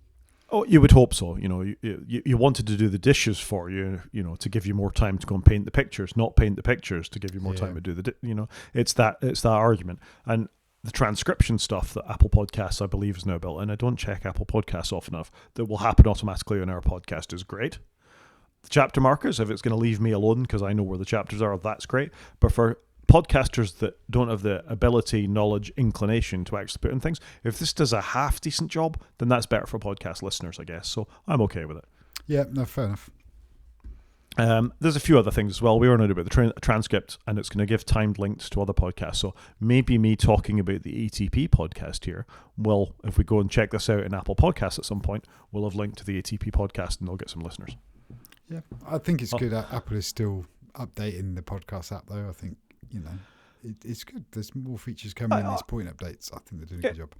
Oh, you would hope so. You wanted to do the dishes for you, to give you more time to go and paint the pictures, not paint the pictures to give you more time to do it's that argument. And the transcription stuff that Apple Podcasts, I believe, is now built in. I don't check Apple Podcasts often enough. That will happen automatically on our podcast is great. The chapter markers, if it's going to leave me alone because I know where the chapters are, that's great. But for podcasters that don't have the ability, knowledge, inclination to actually put in things, if this does a half decent job, then that's better for podcast listeners, I guess. So I'm okay with it. Yeah, no, fair enough. There's a few other things as well. We were on about the transcript, and it's going to give timed links to other podcasts. So maybe me talking about the ATP podcast here will, if we go and check this out in Apple Podcasts at some point, we'll have linked to the ATP podcast and they'll get some listeners. Yeah, I think it's good. Apple is still updating the podcast app, though. I think, it's good. There's more features coming in these point updates. I think they're doing a good job.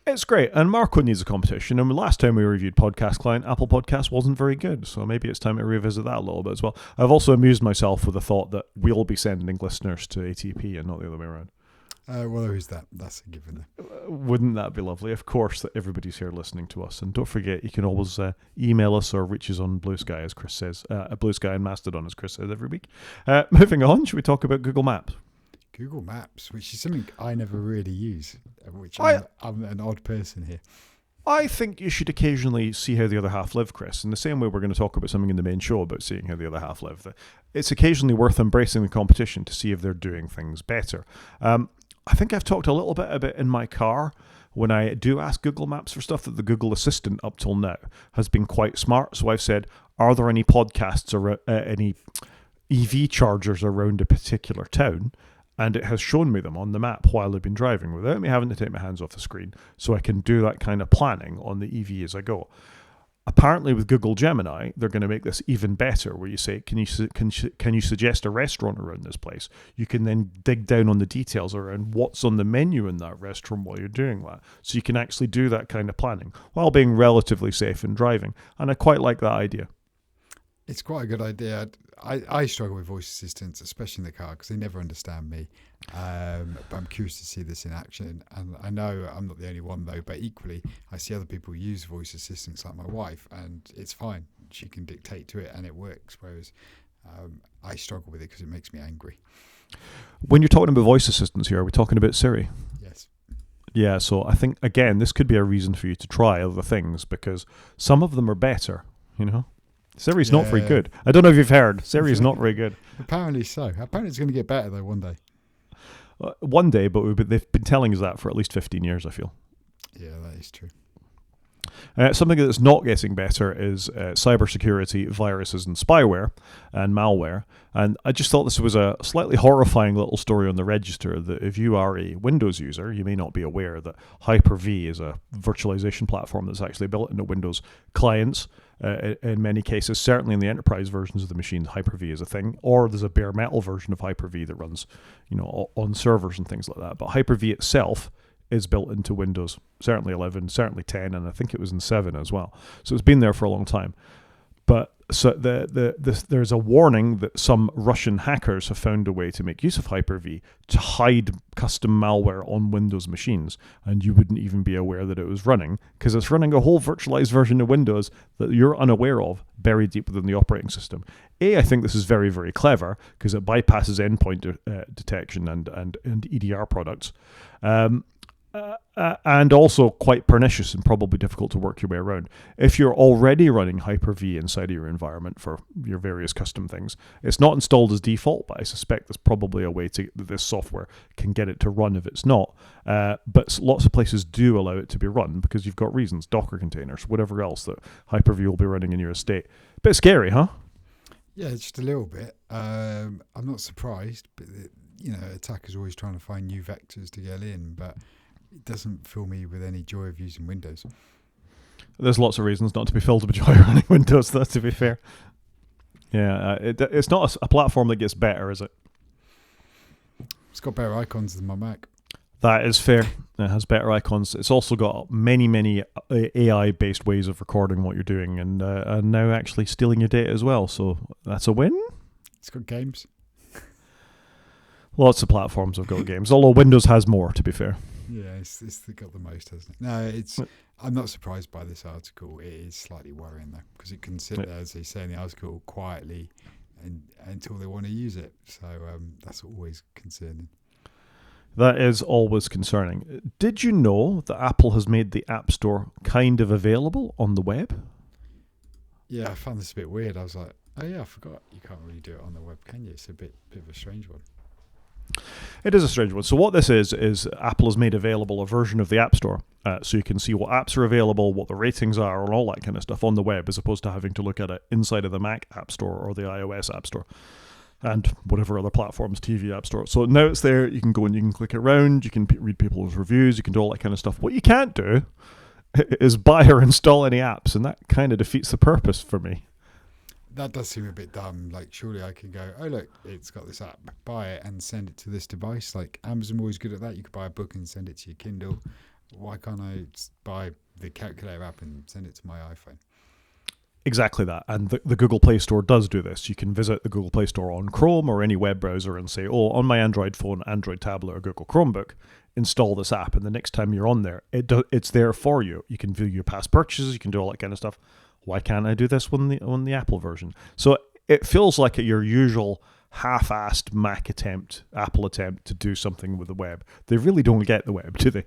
It's great, and Marco needs a competition. And last time we reviewed Podcast Client, Apple Podcast wasn't very good, so maybe it's time to revisit that a little bit as well. I've also amused myself with the thought that we'll be sending listeners to ATP and not the other way around. Well, there is that. That's a given. Wouldn't that be lovely? Of course, that everybody's here listening to us. And don't forget, you can always email us or reach us on Blue Sky, as Chris says. Blue Sky and Mastodon, as Chris says every week. Moving on, should we talk about Google Maps? Google Maps, which is something I never really use, which I'm an odd person here. I think you should occasionally see how the other half live, Chris. In the same way we're going to talk about something in the main show about seeing how the other half live. It's occasionally worth embracing the competition to see if they're doing things better. I think I've talked a little bit about in my car when I do ask Google Maps for stuff that the Google Assistant up till now has been quite smart. So I've said, are there any podcasts or any EV chargers around a particular town? And it has shown me them on the map while I've been driving without me having to take my hands off the screen, so I can do that kind of planning on the EV as I go. Apparently with Google Gemini, they're going to make this even better, where you say, can you suggest a restaurant around this place? You can then dig down on the details around what's on the menu in that restaurant while you're doing that. So you can actually do that kind of planning while being relatively safe in driving. And I quite like that idea. It's quite a good idea. I struggle with voice assistants, especially in the car, because they never understand me. But I'm curious to see this in action. And I know I'm not the only one, though, but equally, I see other people use voice assistants like my wife, and it's fine. She can dictate to it, and it works, whereas I struggle with it because it makes me angry. When you're talking about voice assistants here, are we talking about Siri? Yes. Yeah, so I think, again, this could be a reason for you to try other things, because some of them are better, Siri's not very good. I don't know if you've heard. Siri's not very good. Apparently so. Apparently it's going to get better, though, one day. One day, but they've been telling us that for at least 15 years, I feel. Yeah, that is true. Something that's not getting better is cybersecurity, viruses and spyware and malware. And I just thought this was a slightly horrifying little story on the register that if you are a Windows user, you may not be aware that Hyper-V is a virtualization platform that's actually built into Windows clients. In many cases, certainly in the enterprise versions of the machines, Hyper-V is a thing, or there's a bare metal version of Hyper-V that runs, on servers and things like that. But Hyper-V itself is built into Windows, certainly 11, certainly 10, and I think it was in 7 as well. So it's been there for a long time. But so there's a warning that some Russian hackers have found a way to make use of Hyper-V to hide custom malware on Windows machines, and you wouldn't even be aware that it was running, because it's running a whole virtualized version of Windows that you're unaware of, buried deep within the operating system. I think this is very, very clever, because it bypasses endpoint detection and EDR products. And also quite pernicious and probably difficult to work your way around. If you're already running Hyper-V inside of your environment for your various custom things, it's not installed as default, but I suspect there's probably a way that this software can get it to run if it's not. But lots of places do allow it to be run because you've got reasons, Docker containers, whatever else that Hyper-V will be running in your estate. Bit scary, huh? Yeah, just a little bit. I'm not surprised, but attackers are always trying to find new vectors to get in, but it doesn't fill me with any joy of using Windows. There's lots of reasons not to be filled with joy running Windows, though, to be fair. Yeah, it's not a platform that gets better, is it? It's got better icons than my Mac. That is fair. It has better icons. It's also got many AI-based ways of recording what you're doing, and now actually stealing your data as well. So that's a win. It's got games. Lots of platforms have got games, although Windows has more, to be fair. Yeah, it's got the most, hasn't it? No, I'm not surprised by this article. It is slightly worrying, though, because it can sit there, as they say in the article, quietly until they want to use it. So that's always concerning. That is always concerning. Did you know that Apple has made the App Store kind of available on the web? Yeah, I found this a bit weird. I was like, oh yeah, I forgot. You can't really do it on the web, can you? It's a bit of a strange one. It is a strange one. So what this is Apple has made available a version of the App Store, so you can see what apps are available, what the ratings are, and all that kind of stuff on the web, as opposed to having to look at it inside of the Mac App Store or the iOS App Store and whatever other platforms, TV App Store. So now it's there. You can go and you can click around. You can read people's reviews. You can do all that kind of stuff. What you can't do is buy or install any apps, and that kind of defeats the purpose for me. That does seem a bit dumb. Like, surely I can go, oh, look, it's got this app. Buy it and send it to this device. Like, Amazon always good at that. You could buy a book and send it to your Kindle. Why can't I buy the calculator app and send it to my iPhone? Exactly that. And the Google Play Store does do this. You can visit the Google Play Store on Chrome or any web browser and say, oh, on my Android phone, Android tablet, or Google Chromebook, install this app. And the next time you're on there, it's there for you. You can view your past purchases. You can do all that kind of stuff. Why can't I do this on the Apple version? So it feels like your usual half-assed Apple attempt to do something with the web. They really don't get the web, do they?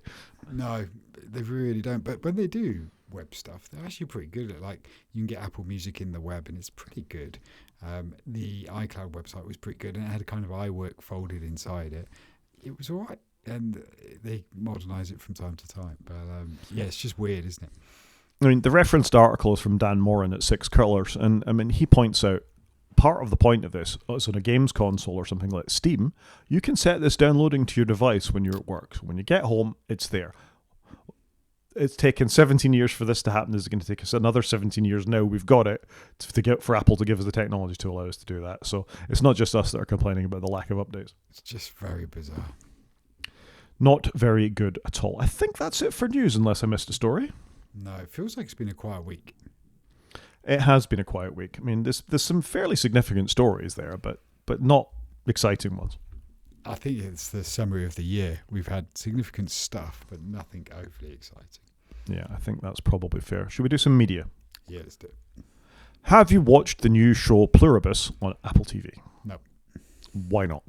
No, they really don't. But when they do web stuff, they're actually pretty good at, like, you can get Apple Music in the web and it's pretty good. The iCloud website was pretty good and it had a kind of iWork folded inside it. It was all right. And they modernize it from time to time. But yeah, it's just weird, isn't it? I mean, the referenced article is from Dan Morin at Six Colors, and I mean, he points out part of the point of this is on a games console or something like Steam, you can set this downloading to your device when you're at work. So when you get home, it's there. It's taken 17 years for this to happen. It's going to take us another 17 years now. We've got it for Apple to give us the technology to allow us to do that. So it's not just us that are complaining about the lack of updates. It's just very bizarre. Not very good at all. I think that's it for news, unless I missed a story. No, it feels like it's been a quiet week. It has been a quiet week. I mean, there's some fairly significant stories there, but not exciting ones. I think it's the summary of the year. We've had significant stuff, but nothing overly exciting. Yeah, I think that's probably fair. Should we do some media? Yeah, let's do it. Have you watched the new show Pluribus on Apple TV? No. Why not?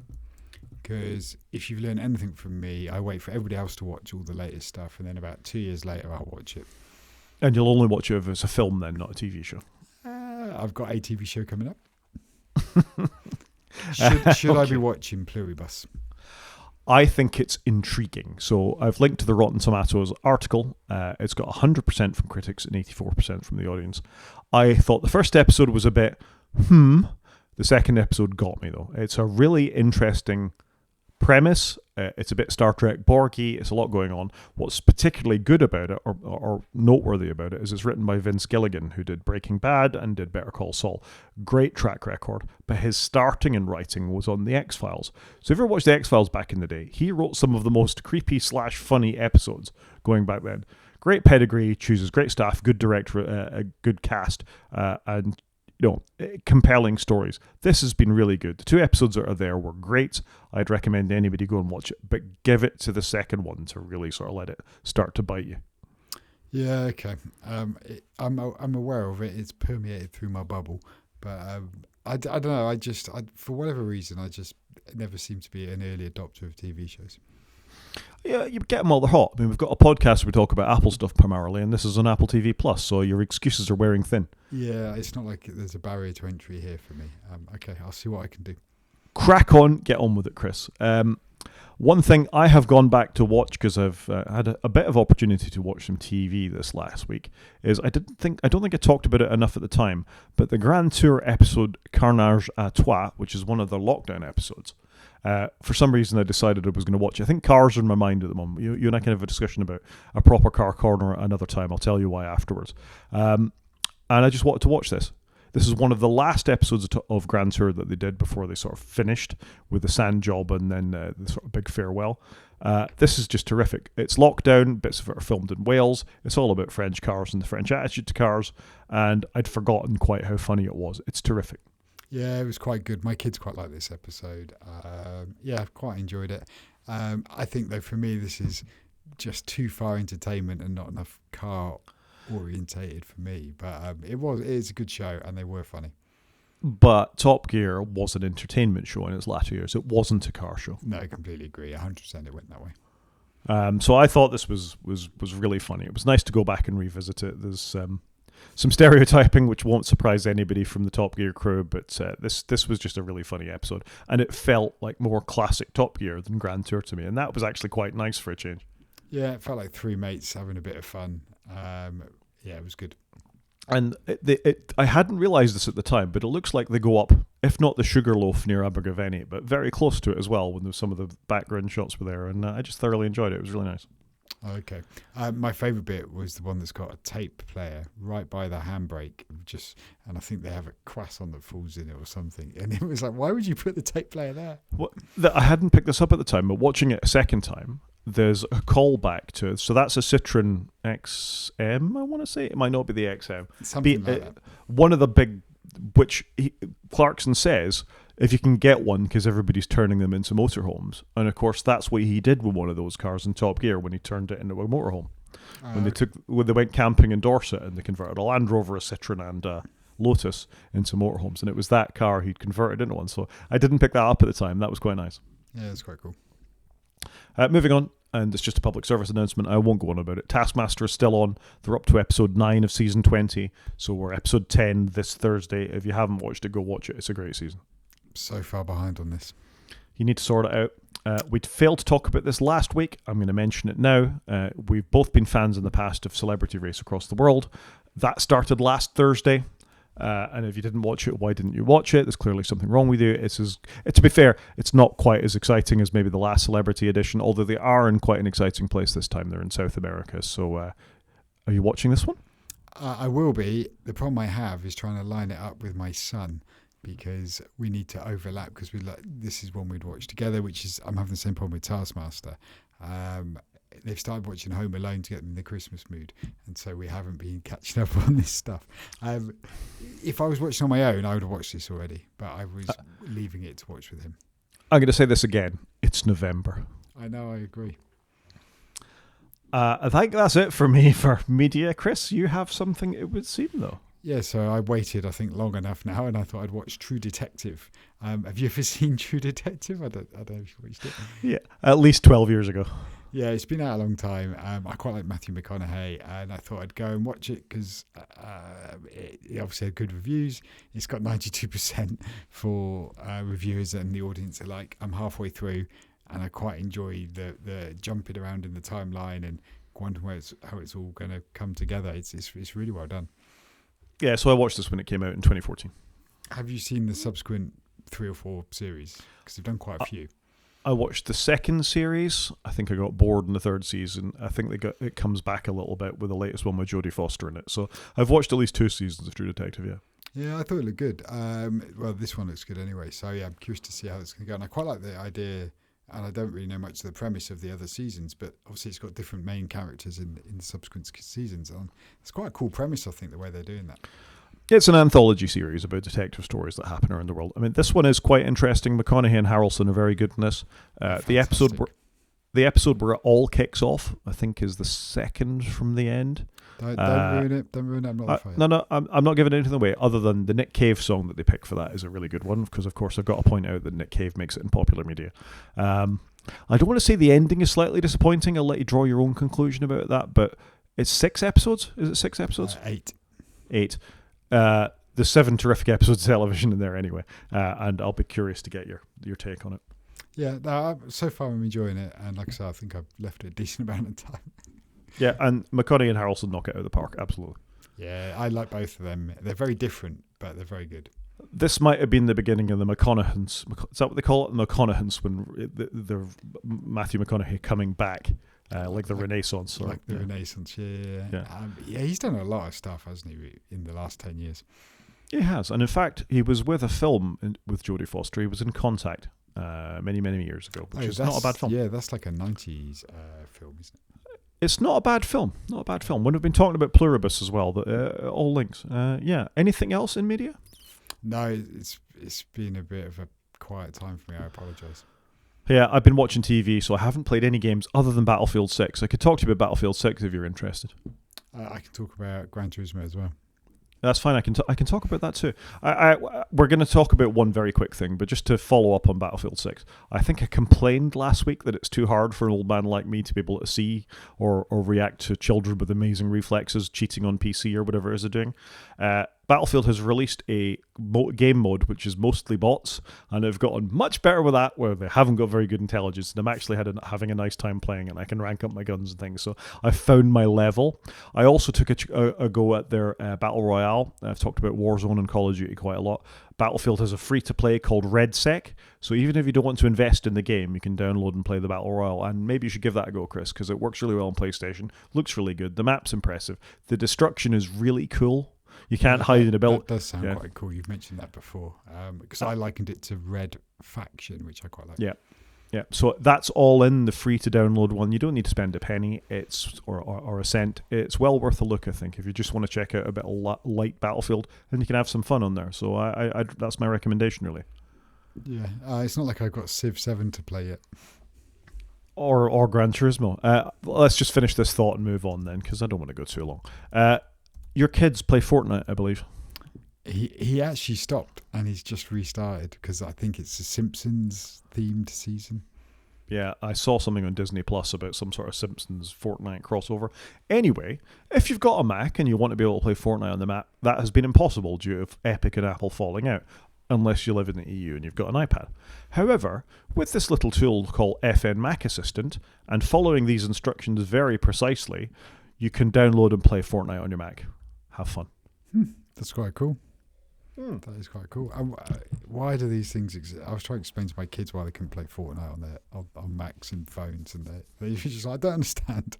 Because if you've learned anything from me, I wait for everybody else to watch all the latest stuff, and then about 2 years later, I'll watch it. And you'll only watch it if it's a film then, not a TV show? I've got a TV show coming up. Should Okay. I be watching Pluribus? I think it's intriguing. So I've linked to the Rotten Tomatoes article. It's got 100% from critics and 84% from the audience. I thought the first episode was a bit, The second episode got me, though. It's a really interesting premise. It's a bit Star Trek Borgy. It's a lot going on. What's particularly good about it, or noteworthy about it, is it's written by Vince Gilligan, who did Breaking Bad and did Better Call Saul. Great track record, but his starting in writing was on The X-Files. So if you ever watched The X-Files back in the day, he wrote some of the most creepy/funny episodes going back then. Great pedigree, chooses great staff, good director, a good cast, and compelling stories. This has been really good. The 2 episodes that are there were great. I'd recommend anybody go and watch it, but give it to the second one to really sort of let it start to bite you. Yeah, okay. I'm aware of it. It's permeated through my bubble, but I don't know. For whatever reason, I just never seem to be an early adopter of TV shows. Yeah, you get them while they're hot. I mean, we've got a podcast where we talk about Apple stuff primarily, and this is on Apple TV Plus, so your excuses are wearing thin. Yeah, it's not like there's a barrier to entry here for me. Okay, I'll see what I can do. Crack on, get on with it, Chris. One thing I have gone back to watch, because I've had a bit of opportunity to watch some TV this last week, is I don't think I talked about it enough at the time, but the Grand Tour episode Carnage à Trois, which is one of the lockdown episodes. For some reason, I decided I was going to watch it. I think cars are in my mind at the moment. You and I can have a discussion about a proper car corner another time. I'll tell you why afterwards. And I just wanted to watch this. This is one of the last episodes of Grand Tour that they did before they sort of finished with the sand job and then the sort of big farewell. This is just terrific. It's lockdown, bits of it are filmed in Wales. It's all about French cars and the French attitude to cars, and I'd forgotten quite how funny it was. It's terrific. Yeah, it was quite good. My kids quite like this episode. Yeah, quite enjoyed it. I think, though, for me, this is just too far entertainment and not enough car orientated for me. But it is a good show, and they were funny. But Top Gear was an entertainment show in its latter years. It wasn't a car show. No, I completely agree. 100% it went that way. So I thought this was really funny. It was nice to go back and revisit it. There's some stereotyping which won't surprise anybody from the Top Gear crew, but this was just a really funny episode, and it felt like more classic Top Gear than Grand Tour to me, and that was actually quite nice for a change. Yeah, it felt like three mates having a bit of fun. Yeah, it was good. And I hadn't realised this at the time, but it looks like they go up, if not the Sugarloaf near Abergavenny, but very close to it as well when some of the background shots were there, and I just thoroughly enjoyed it. It was really nice. Okay. My favourite bit was the one that's got a tape player right by the handbrake, and I think they have a croissant that falls in it or something. And it was like, why would you put the tape player there? I hadn't picked this up at the time, but watching it a second time, there's a callback to it. So that's a Citroen XM, I want to say. It might not be the XM. Something like that. One of the big, which Clarkson says, if you can get one, because everybody's turning them into motorhomes. And of course, that's what he did with one of those cars in Top Gear when he turned it into a motorhome. When they went camping in Dorset and they converted a Land Rover, a Citroen, and a Lotus into motorhomes, and it was that car he'd converted into one. So I didn't pick that up at the time. That was quite nice. Yeah, it's quite cool. Moving on, and it's just a public service announcement. I won't go on about it. Taskmaster is still on. They're up to episode 9 of season 20. So we're episode 10 this Thursday. If you haven't watched it, go watch it. It's a great season. So far behind on this. You need to sort it out. We'd failed to talk about this last week. I'm going to mention it now. We've both been fans in the past of Celebrity Race Across the World. That started last Thursday. And if you didn't watch it, why didn't you watch it? There's clearly something wrong with you. To be fair, it's not quite as exciting as maybe the last Celebrity edition, although they are in quite an exciting place this time. They're in South America. So are you watching this one? I will be. The problem I have is trying to line it up with my son, because we need to overlap, because this is one we'd watch together, which is, I'm having the same problem with Taskmaster. They've started watching Home Alone to get them in the Christmas mood, and so we haven't been catching up on this stuff. If I was watching on my own, I would have watched this already, but I was leaving it to watch with him. I'm going to say this again. It's November. I know, I agree. I think that's it for me for media. Chris, you have something, it would seem, though. Yeah, so I waited, I think, long enough now, and I thought I'd watch True Detective. Have you ever seen True Detective? I don't know if you watched it. Yeah, at least 12 years ago. Yeah, it's been out a long time. I quite like Matthew McConaughey, and I thought I'd go and watch it because it obviously had good reviews. It's got 92% for reviewers, and the audience are like, I'm halfway through, and I quite enjoy the jumping around in the timeline and wondering how it's all going to come together. It's really well done. Yeah, so I watched this when it came out in 2014. Have you seen the subsequent 3 or 4 series? Because they've done quite a few. I watched the second series. I think I got bored in the third season. I think it comes back a little bit with the latest one with Jodie Foster in it. So I've watched at least 2 seasons of True Detective, yeah. Yeah, I thought it looked good. Well, this one looks good anyway. So yeah, I'm curious to see how it's going to go. And I quite like the idea, and I don't really know much of the premise of the other seasons, but obviously it's got different main characters in the subsequent seasons. And it's quite a cool premise, I think, the way they're doing that. It's an anthology series about detective stories that happen around the world. I mean, this one is quite interesting. McConaughey and Harrelson are very good in this. The episode where it all kicks off, I think, is the second from the end. Don't ruin it. Don't ruin it. I'm not that far. No, I'm not giving anything away, other than the Nick Cave song that they picked for that is a really good one, because, of course, I've got to point out that Nick Cave makes it in popular media. I don't want to say the ending is slightly disappointing. I'll let you draw your own conclusion about that, but it's 6 episodes? Is it 6 episodes? 8. 8. There's 7 terrific episodes of television in there anyway, and I'll be curious to get your take on it. Yeah, no, so far I'm enjoying it, and like I said, I think I've left it a decent amount of time. Yeah, and McConaughey and Harrelson knock it out of the park, absolutely. Yeah, I like both of them. They're very different, but they're very good. This might have been the beginning of the McConaughey's. Is that what they call it? The McConaughey's, when the Matthew McConaughey coming back, like the Renaissance. Like the Renaissance, yeah. He's done a lot of stuff, hasn't he, in the last 10 years? He has, and in fact, he was with a film with Jodie Foster. He was in Contact many, many years ago, which is not a bad film. Yeah, that's like a 90s film, isn't it? It's not a bad film. Not a bad film. When we've been talking about Pluribus as well, all links. Yeah. Anything else in media? No, it's been a bit of a quiet time for me. I apologise. Yeah, I've been watching TV, so I haven't played any games other than Battlefield 6. I could talk to you about Battlefield 6 if you're interested. I can talk about Gran Turismo as well. That's fine. I can talk about that too. We're going to talk about one very quick thing, but just to follow up on Battlefield 6, I think I complained last week that it's too hard for an old man like me to be able to see or react to children with amazing reflexes cheating on PC or whatever it is they're doing. Battlefield has released a game mode which is mostly bots, and they've gotten much better with that, where they haven't got very good intelligence, and I'm actually having a nice time playing, and I can rank up my guns and things. So I found my level. I also took a go at their Battle Royale. I've talked about Warzone and Call of Duty quite a lot. Battlefield has a free-to-play called RedSec, so even if you don't want to invest in the game, you can download and play the Battle Royale, and maybe you should give that a go, Chris, because it works really well on PlayStation, looks really good, the map's impressive, the destruction is really cool. You can't hide in a build. That does sound quite cool. You've mentioned that before, because I likened it to Red Faction, which I quite like. Yeah. So that's all in the free to download one. You don't need to spend a penny. Or a cent. It's well worth a look, I think, if you just want to check out a bit of light Battlefield, and you can have some fun on there. So I that's my recommendation, really. Yeah, it's not like I've got Civ 7 to play yet. Or Gran Turismo. Let's just finish this thought and move on then, because I don't want to go too long. Your kids play Fortnite, I believe. He actually stopped, and he's just restarted because I think it's a Simpsons themed season. Yeah, I saw something on Disney Plus about some sort of Simpsons Fortnite crossover. Anyway, if you've got a Mac and you want to be able to play Fortnite on the Mac, that has been impossible due to Epic and Apple falling out, unless you live in the EU and you've got an iPad. However, with this little tool called FN Mac Assistant, and following these instructions very precisely, you can download and play Fortnite on your Mac. Have fun. That's quite cool. That is quite cool. Why do these things exist? I was trying to explain to my kids why they couldn't play Fortnite on Macs and phones, and they're just like, I don't understand.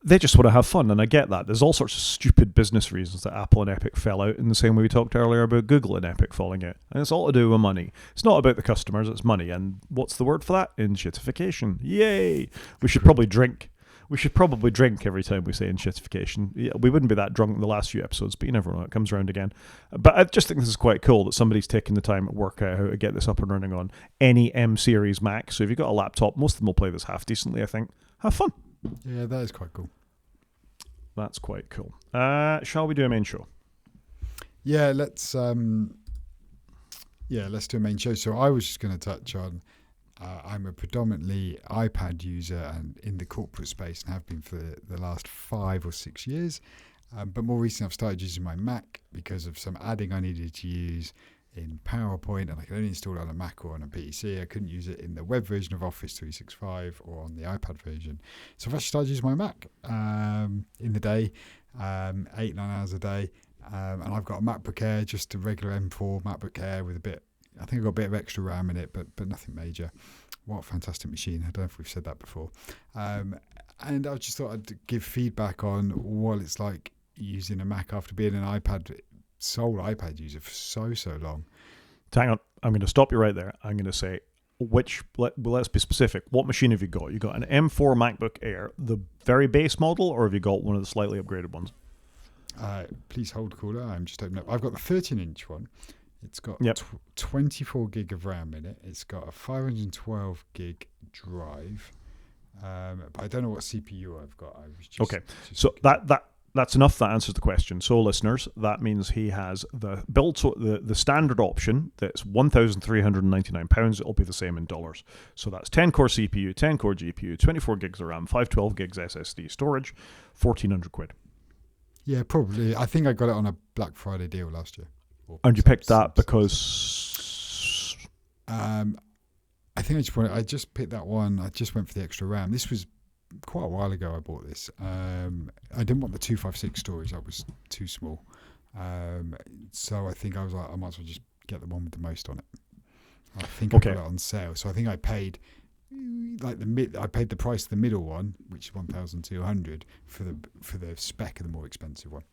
They just want to have fun, and I get that. There's all sorts of stupid business reasons that Apple and Epic fell out, in the same way we talked earlier about Google and Epic falling out. And it's all to do with money. It's not about the customers, it's money. And what's the word for that? Enshittification. Yay! We should probably drink. We should probably drink every time we say enshittification. Yeah, we wouldn't be that drunk in the last few episodes, but you never know, it comes around again. But I just think this is quite cool that somebody's taking the time to work out how to get this up and running on any M-series Mac. So if you've got a laptop, most of them will play this half decently, I think. Have fun. Yeah, that is quite cool. That's quite cool. Shall we do a main show? Yeah, let's do a main show. So I was just going to touch on, I'm a predominantly iPad user and in the corporate space, and have been for the last 5 or 6 years. But more recently, I've started using my Mac because of some adding I needed to use in PowerPoint, and I could only install it on a Mac or on a PC. I couldn't use it in the web version of Office 365 or on the iPad version. So I've actually started using my Mac in the day, 8-9 hours a day. And I've got a MacBook Air, just a regular M4 MacBook Air with I think I've got a bit of extra RAM in it, but nothing major. What a fantastic machine. I don't know if we've said that before. And I just thought I'd give feedback on what it's like using a Mac after being an sole iPad user for so long. Hang on, I'm going to stop you right there. I'm going to say, let's be specific. What machine have you got? You got an M4 MacBook Air, the very base model, or have you got one of the slightly upgraded ones? Please hold caller. I'm just opening up. I've got the 13-inch one. It's got 24 gig of RAM in it. It's got a 512 gig drive. But I don't know what CPU I've got. So that's enough. That answers the question. So listeners, that means he has the standard option that's £1,399. It'll be the same in dollars. So that's 10-core CPU, 10-core GPU, 24 gigs of RAM, 512 gigs SSD storage, £1,400. Yeah, probably. I think I got it on a Black Friday deal last year. And you picked that because... I think I just picked that one. I just went for the extra RAM. This was quite a while ago I bought this. I didn't want the 256 storage. That was too small. So I think I was like, I might as well just get the one with the most on it. I think I got it on sale. So I think I paid I paid the price of the middle one, which is 1,200 for the spec of the more expensive one.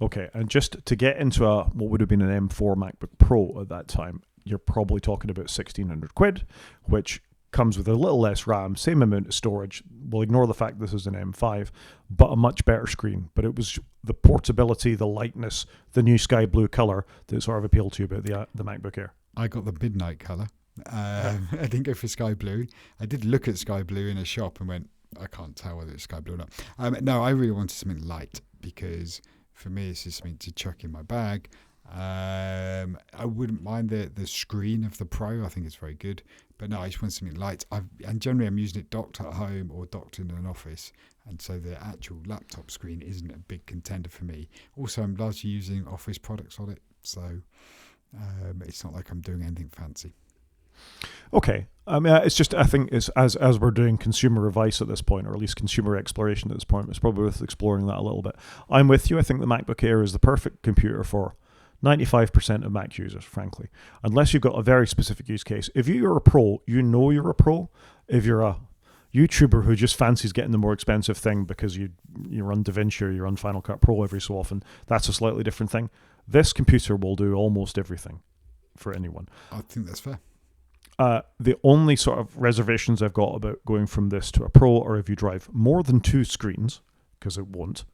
Okay, and just to get into what would have been an M4 MacBook Pro at that time, you're probably talking about 1,600 quid, which comes with a little less RAM, same amount of storage. We'll ignore the fact this is an M5, but a much better screen. But it was the portability, the lightness, the new sky blue color that sort of appealed to you about the MacBook Air. I got the midnight color. I didn't go for sky blue. I did look at sky blue in a shop and went, I can't tell whether it's sky blue or not. No, I really wanted something light because for me, it's just something to chuck in my bag. I wouldn't mind the screen of the Pro. I think it's very good. But no, I just want something light. And generally, I'm using it docked at home or docked in an office. And so the actual laptop screen isn't a big contender for me. Also, I'm largely using Office products on it. So it's not like I'm doing anything fancy. Okay. I mean, it's just, I think it's, as we're doing consumer advice at this point, or at least consumer exploration at this point, it's probably worth exploring that a little bit. I'm with you. I think the MacBook Air is the perfect computer for 95% of Mac users, frankly, unless you've got a very specific use case. If you're a pro, you know you're a pro. If you're a YouTuber who just fancies getting the more expensive thing because you run DaVinci or you run Final Cut Pro every so often, that's a slightly different thing. This computer will do almost everything for anyone. I think that's fair. The only sort of reservations I've got about going from this to a Pro are if you drive more than 2 screens, because it won't.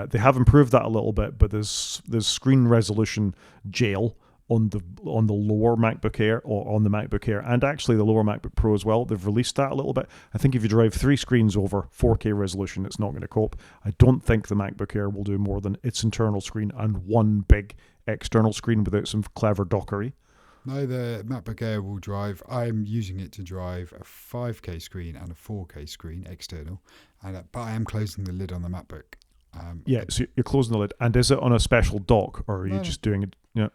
They have improved that a little bit, but there's screen resolution jail on the lower MacBook Air, or on the MacBook Air, and actually the lower MacBook Pro as well. They've released that a little bit. I think if you drive 3 screens over 4K resolution, it's not going to cope. I don't think the MacBook Air will do more than its internal screen and one big external screen without some clever dockery. No, the MacBook Air will drive. I'm using it to drive a 5K screen and a 4K screen external, but I am closing the lid on the MacBook. So you're closing the lid. And is it on a special dock, or are you just doing it? Yeah.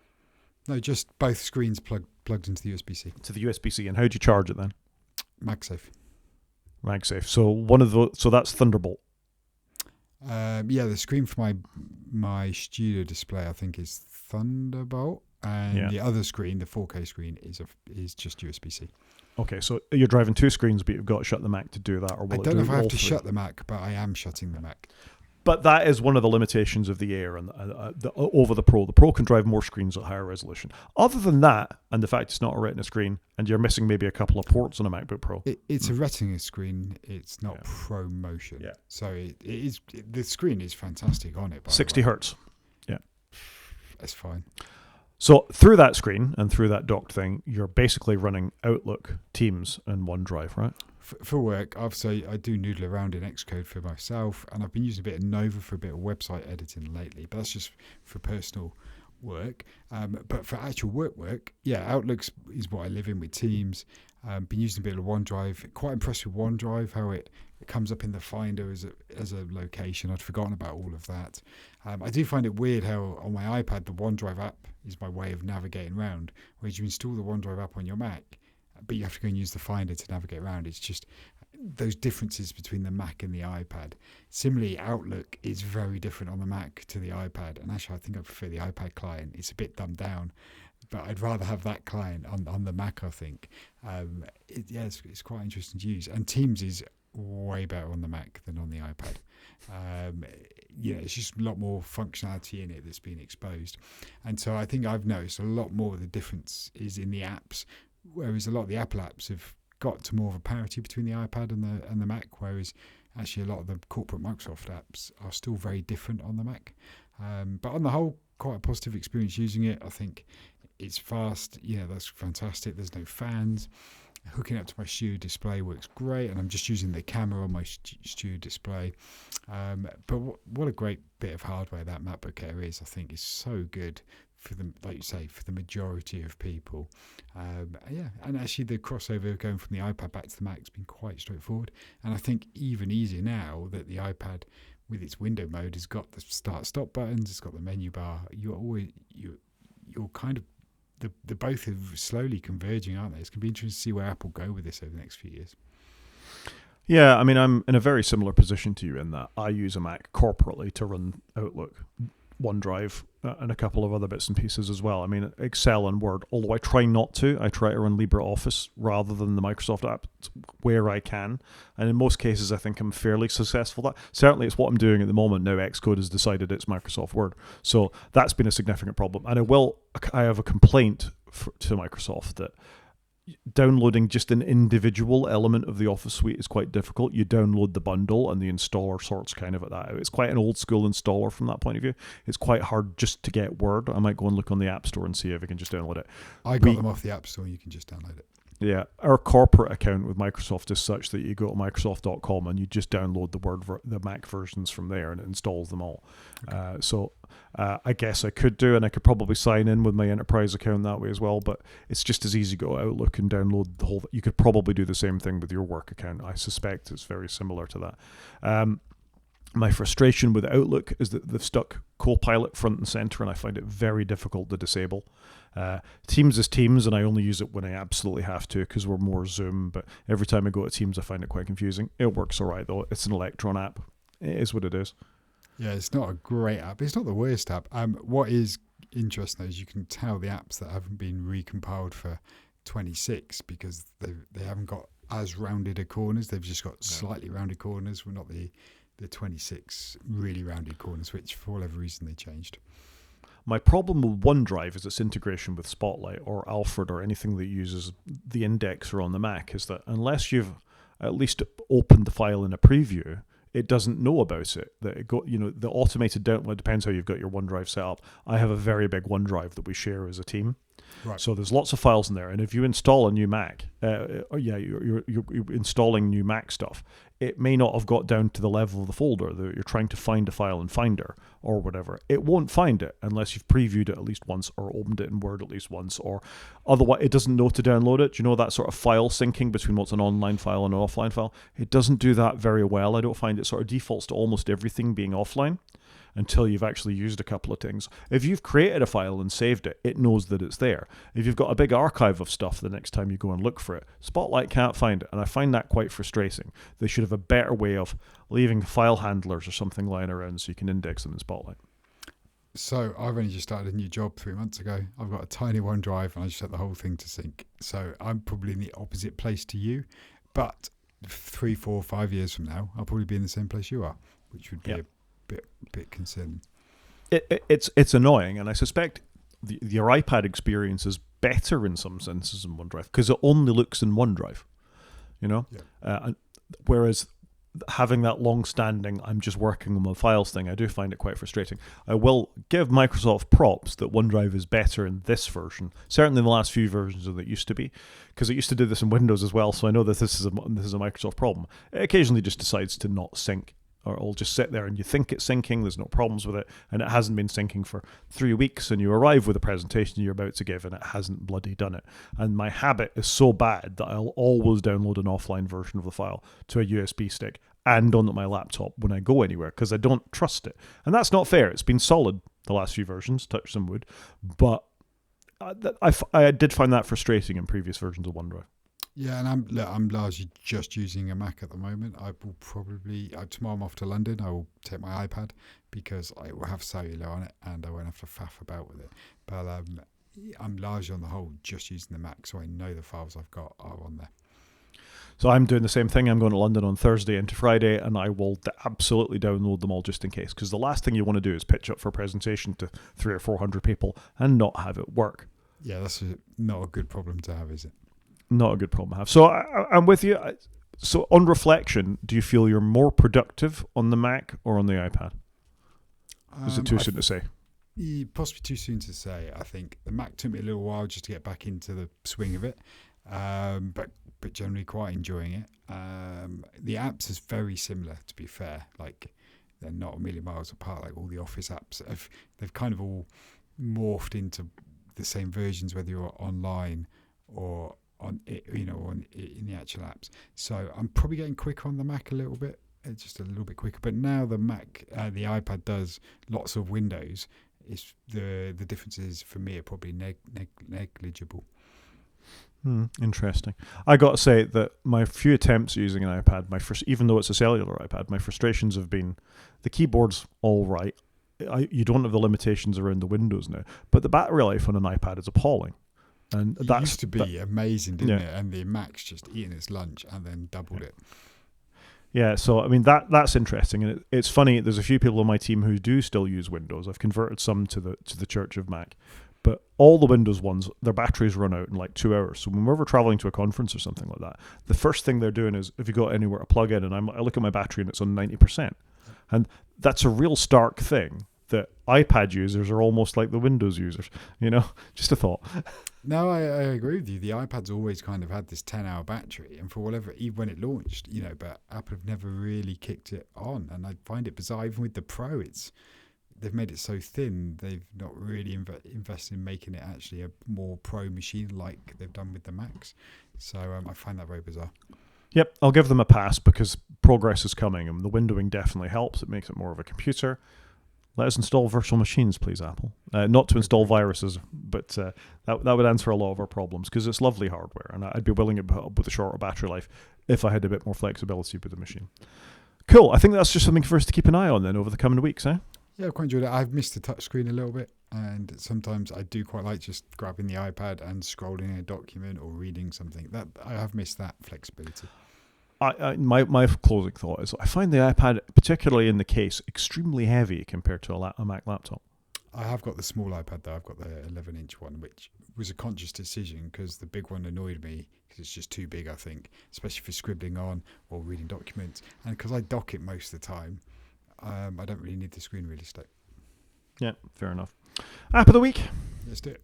No, just both screens plugged into the USB-C. To the USB-C. And how do you charge it then? MagSafe. MagSafe. So that's Thunderbolt. The screen for my studio display, I think, is Thunderbolt. And the other screen, the 4K screen, is just USB-C. Okay, so you're driving 2 screens, but you've got to shut the Mac to do that, or will I don't know if I have to shut the Mac, but I am shutting the Mac. But that is one of the limitations of the Air and over the Pro. The Pro can drive more screens at higher resolution. Other than that, and the fact it's not a Retina screen, and you're missing maybe a couple of ports on a MacBook Pro. It's a Retina screen. It's not Pro Motion. Yeah. So the screen is fantastic on it. 60 hertz. Yeah. That's fine. So through that screen and through that docked thing, you're basically running Outlook, Teams, and OneDrive, right? For work, obviously, I do noodle around in Xcode for myself, and I've been using a bit of Nova for a bit of website editing lately, but that's just for personal work. But for actual work, Outlook is what I live in with Teams. Been using a bit of OneDrive. Quite impressed with OneDrive, how it comes up in the Finder as a location. I'd forgotten about all of that. I do find it weird how on my iPad the OneDrive app is my way of navigating around, whereas you install the OneDrive app on your Mac, but you have to go and use the Finder to navigate around. It's just those differences between the Mac and the iPad. Similarly, Outlook is very different on the Mac to the iPad, and actually I think I prefer the iPad client. It's a bit dumbed down, but I'd rather have that client on the Mac, I think. It's quite interesting to use. And Teams is way better on the Mac than on the iPad. It's just a lot more functionality in it that's been exposed. And so I think I've noticed a lot more of the difference is in the apps, whereas a lot of the Apple apps have got to more of a parity between the iPad and the Mac, whereas actually a lot of the corporate Microsoft apps are still very different on the Mac. But on the whole, quite a positive experience using it. I think it's fast. That's fantastic. There's no fans. Hooking up to my studio display works great, and I'm just using the camera on my studio display. But what a great bit of hardware that MacBook Air is. I think is so good for the, like you say, for the majority of people. And actually the crossover going from the iPad back to the Mac has been quite straightforward. And I think even easier now that the iPad with its window mode has got the start-stop buttons, it's got the menu bar. You're kind of the both are slowly converging, aren't they? It's going to be interesting to see where Apple go with this over the next few years. Yeah, I mean, I'm in a very similar position to you in that I use a Mac corporately to run Outlook. OneDrive and a couple of other bits and pieces as well. I mean, Excel and Word, although I try not to. I try to run LibreOffice rather than the Microsoft app where I can. And in most cases, I think I'm fairly successful at that. Certainly, it's what I'm doing at the moment. Now, Xcode has decided it's Microsoft Word. So that's been a significant problem. And I have a complaint to Microsoft that downloading just an individual element of the Office suite is quite difficult. You download the bundle and the installer sorts kind of at that out. It's quite an old school installer from that point of view. It's quite hard just to get Word. I might go and look on the App Store and see if I can just download it. I got them off the App Store. You can just download it. Yeah, our corporate account with Microsoft is such that you go to Microsoft.com and you just download the Mac versions from there, and it installs them all. Okay. So I guess I could do, and I could probably sign in with my enterprise account that way as well. But it's just as easy to go to Outlook and download the whole. You could probably do the same thing with your work account. I suspect it's very similar to that. My frustration with Outlook is that they've stuck Copilot front and center, and I find it very difficult to disable. Teams is Teams, and I only use it when I absolutely have to because we're more Zoom. But every time I go to Teams, I find it quite confusing. It works all right, though. It's an Electron app. It is what it is. Yeah, it's not a great app. It's not the worst app. What is interesting, though, is you can tell the apps that haven't been recompiled for 26 because they haven't got as rounded a corners. They've just got slightly rounded corners. We're not the 26 really rounded corners, which for whatever reason they changed. My problem with OneDrive is its integration with Spotlight or Alfred or anything that uses the indexer on the Mac is that unless you've at least opened the file in a preview, it doesn't know about it. That it got, the automated download depends how you've got your OneDrive set up. I have a very big OneDrive that we share as a team. Right. So there's lots of files in there, and if you install a new Mac, you're installing new Mac stuff, it may not have got down to the level of the folder that you're trying to find a file in Finder or whatever. It won't find it unless you've previewed it at least once or opened it in Word at least once, or otherwise it doesn't know to download it. Do you know that sort of file syncing between what's an online file and an offline file? It doesn't do that very well. I don't find it sort of defaults to almost everything being offline until you've actually used a couple of things. If you've created a file and saved it, it knows that it's there. If you've got a big archive of stuff the next time you go and look for it, Spotlight can't find it, and I find that quite frustrating. They should have a better way of leaving file handlers or something lying around so you can index them in Spotlight. So I've only just started a new job 3 months ago. I've got a tiny OneDrive and I just set the whole thing to sync. So I'm probably in the opposite place to you, but 3, 4, 5 years from now, I'll probably be in the same place you are, which would be a bit concerning. It's annoying, and I suspect your iPad experience is better in some senses in OneDrive because it only looks in OneDrive, whereas having that long-standing I'm just working on my files thing, I do find it quite frustrating. I will give Microsoft props that OneDrive is better in this version, certainly in the last few versions than it used to be, because it used to do this in Windows as well, so I know that this is a Microsoft problem. It occasionally just decides to not sync, or it'll just sit there and you think it's syncing, there's no problems with it, and it hasn't been syncing for 3 weeks, and you arrive with a presentation you're about to give and it hasn't bloody done it. And my habit is so bad that I'll always download an offline version of the file to a USB stick and onto my laptop when I go anywhere, because I don't trust it. And that's not fair. It's been solid the last few versions, touch some wood, but I did find that frustrating in previous versions of OneDrive. Yeah, and I'm largely just using a Mac at the moment. I will probably tomorrow I'm off to London. I will take my iPad because I will have cellular on it and I won't have to faff about with it. But I'm largely on the whole just using the Mac, so I know the files I've got are on there. So I'm doing the same thing. I'm going to London on Thursday into Friday, and I will absolutely download them all just in case, because the last thing you want to do is pitch up for a presentation to 300 or 400 people and not have it work. Yeah, that's not a good problem to have, is it? Not a good problem to have. So I'm with you. So on reflection, do you feel you're more productive on the Mac or on the iPad? Is it too soon to say? Possibly too soon to say. I think the Mac took me a little while just to get back into the swing of it, but generally quite enjoying it. The apps is very similar, to be fair. Like, they're not a million miles apart. Like all the Office apps, they've kind of all morphed into the same versions, whether you're online or on it, in the actual apps. So I'm probably getting quicker on the Mac a little bit, just a little bit quicker. But now the the iPad does lots of windows. It's the differences for me are probably negligible. Interesting. I got to say that my few attempts using an iPad, even though it's a cellular iPad, my frustrations have been the keyboard's all right. you don't have the limitations around the Windows now. But the battery life on an iPad is appalling. And It used to be amazing, didn't it? And the Mac's just eating its lunch and then doubled it. Yeah, so I mean that's interesting, and it's funny. There's a few people on my team who do still use Windows. I've converted some to the Church of Mac, but all the Windows ones, their batteries run out in like 2 hours. So when we're traveling to a conference or something like that, the first thing they're doing is, if you got anywhere to plug in, and I look at my battery and it's on 90%, and that's a real stark thing that iPad users are almost like the Windows users. Just a thought. No, I agree with you. The iPad's always kind of had this 10-hour battery, and for whatever, even when it launched, but Apple have never really kicked it on, and I find it bizarre. Even with the Pro, they've made it so thin, they've not really invested in making it actually a more pro machine like they've done with the Macs. So I find that very bizarre. Yep, I'll give them a pass because progress is coming, and the windowing definitely helps. It makes it more of a computer. Let us install virtual machines, please, Apple. Not to install viruses, but that would answer a lot of our problems, because it's lovely hardware, and I'd be willing to put up with a shorter battery life if I had a bit more flexibility with the machine. Cool. I think that's just something for us to keep an eye on then over the coming weeks, eh? Yeah, I've quite enjoyed it. I've missed the touchscreen a little bit, and sometimes I do quite like just grabbing the iPad and scrolling a document or reading something. That I have missed that flexibility. My closing thought is I find the iPad, particularly in the case, extremely heavy compared to a Mac laptop. I have got the small iPad though. I've got the 11-inch one, which was a conscious decision because the big one annoyed me because it's just too big, I think, especially for scribbling on or reading documents. And because I dock it most of the time, I don't really need the screen real estate. Yeah, fair enough. App of the week. Let's do it.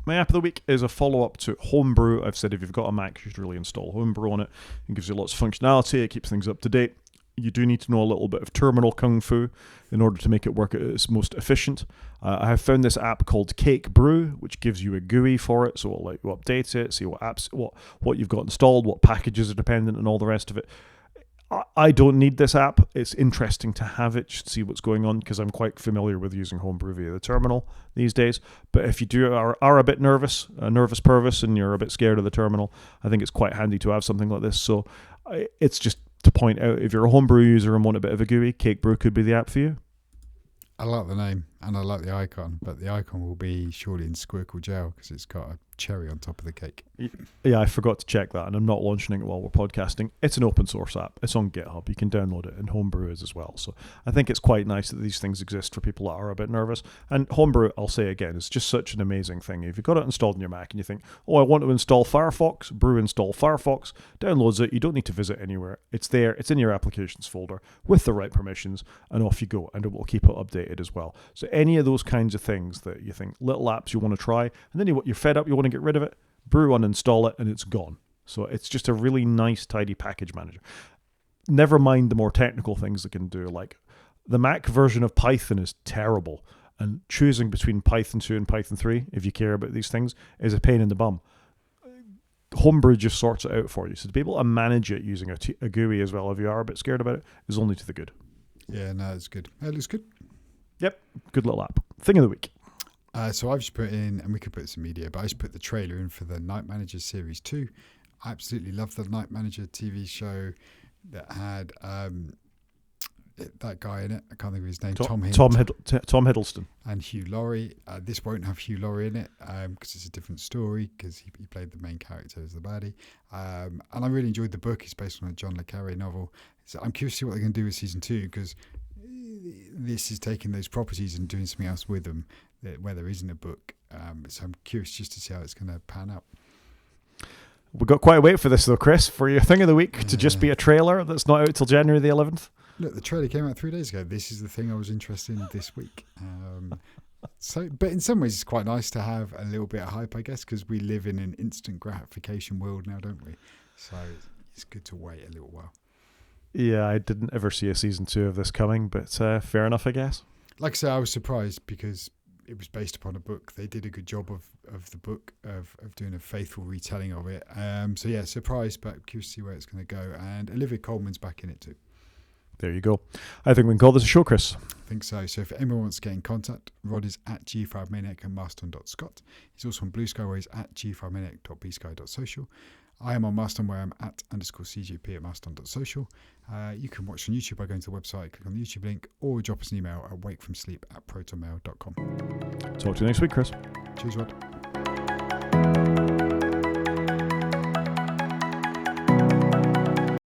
My app of the week is a follow-up to Homebrew. I've said if you've got a Mac, you should really install Homebrew on it. It gives you lots of functionality. It keeps things up to date. You do need to know a little bit of terminal kung fu in order to make it work at its most efficient. I have found this app called Cake Brew, which gives you a GUI for it. So it'll let you update it, see what apps, what you've got installed, what packages are dependent, and all the rest of it. I don't need this app. It's interesting to have it, just to see what's going on, because I'm quite familiar with using Homebrew via the terminal these days. But if you are a bit nervous, a nervous pervis, and you're a bit scared of the terminal, I think it's quite handy to have something like this. So it's just to point out, if you're a Homebrew user and want a bit of a GUI, Cake Brew could be the app for you. I like the name and I like the icon, but the icon will be surely in squircle gel because it's got a cherry on top of the cake. Yeah, I forgot to check that, and I'm not launching it while we're podcasting. It's an open source app. It's on GitHub. You can download it, and Homebrew is as well. So I think it's quite nice that these things exist for people that are a bit nervous. And Homebrew, I'll say again, is just such an amazing thing. If you've got it installed on your Mac and you think, oh, I want to install Firefox, Brew install Firefox, downloads it. You don't need to visit anywhere. It's there. It's in your applications folder with the right permissions, and off you go, and it will keep it updated as well. So any of those kinds of things that you think, little apps you want to try, and then you're fed up, you want to get rid of it, Brew, uninstall it, and it's gone. So it's just a really nice, tidy package manager. Never mind the more technical things it can do. Like the Mac version of Python is terrible, and choosing between Python 2 and Python 3, if you care about these things, is a pain in the bum. Homebrew just sorts it out for you. So to be able to manage it using a GUI as well, if you are a bit scared about it, is only to the good. Yeah, no, it's good. It looks good. Yep, good little app. Thing of the week. So I've just put in, and we could put some media, but I just put the trailer in for the Night Manager Series 2. I absolutely love the Night Manager TV show that had that guy in it. I can't think of his name. Tom Hiddleston. And Hugh Laurie. This won't have Hugh Laurie in it because it's a different story, because he played the main character as the baddie. And I really enjoyed the book. It's based on a John le Carré novel. So I'm curious to see what they're going to do with season 2, because this is taking those properties and doing something else with them where there isn't a book. So I'm curious just to see how it's going to pan out. We've got quite a wait for this though, Chris, for your thing of the week to just be a trailer that's not out till January the 11th. Look, the trailer came out 3 days ago. This is the thing I was interested in this week. But in some ways, it's quite nice to have a little bit of hype, I guess, because we live in an instant gratification world now, don't we? So it's good to wait a little while. Yeah, I didn't ever see a season 2 of this coming, but fair enough, I guess. Like I said, I was surprised because it was based upon a book. They did a good job of the book, of doing a faithful retelling of it. So yeah, surprised, but curious to see where it's going to go. And Olivia Colman's back in it too. There you go. I think we can call this a show, Chris. I think so. So if anyone wants to get in contact, Rod is at g5maniac and marston.scott. He's also on Blue Sky, where he's at g5maniac.bsky.social. I am on Mastodon where I'm at _CGP at mastodon.social. You can watch on YouTube by going to the website, click on the YouTube link, or drop us an email at wakefromsleep@protonmail.com. Talk to you next week, Chris. Cheers, Rod.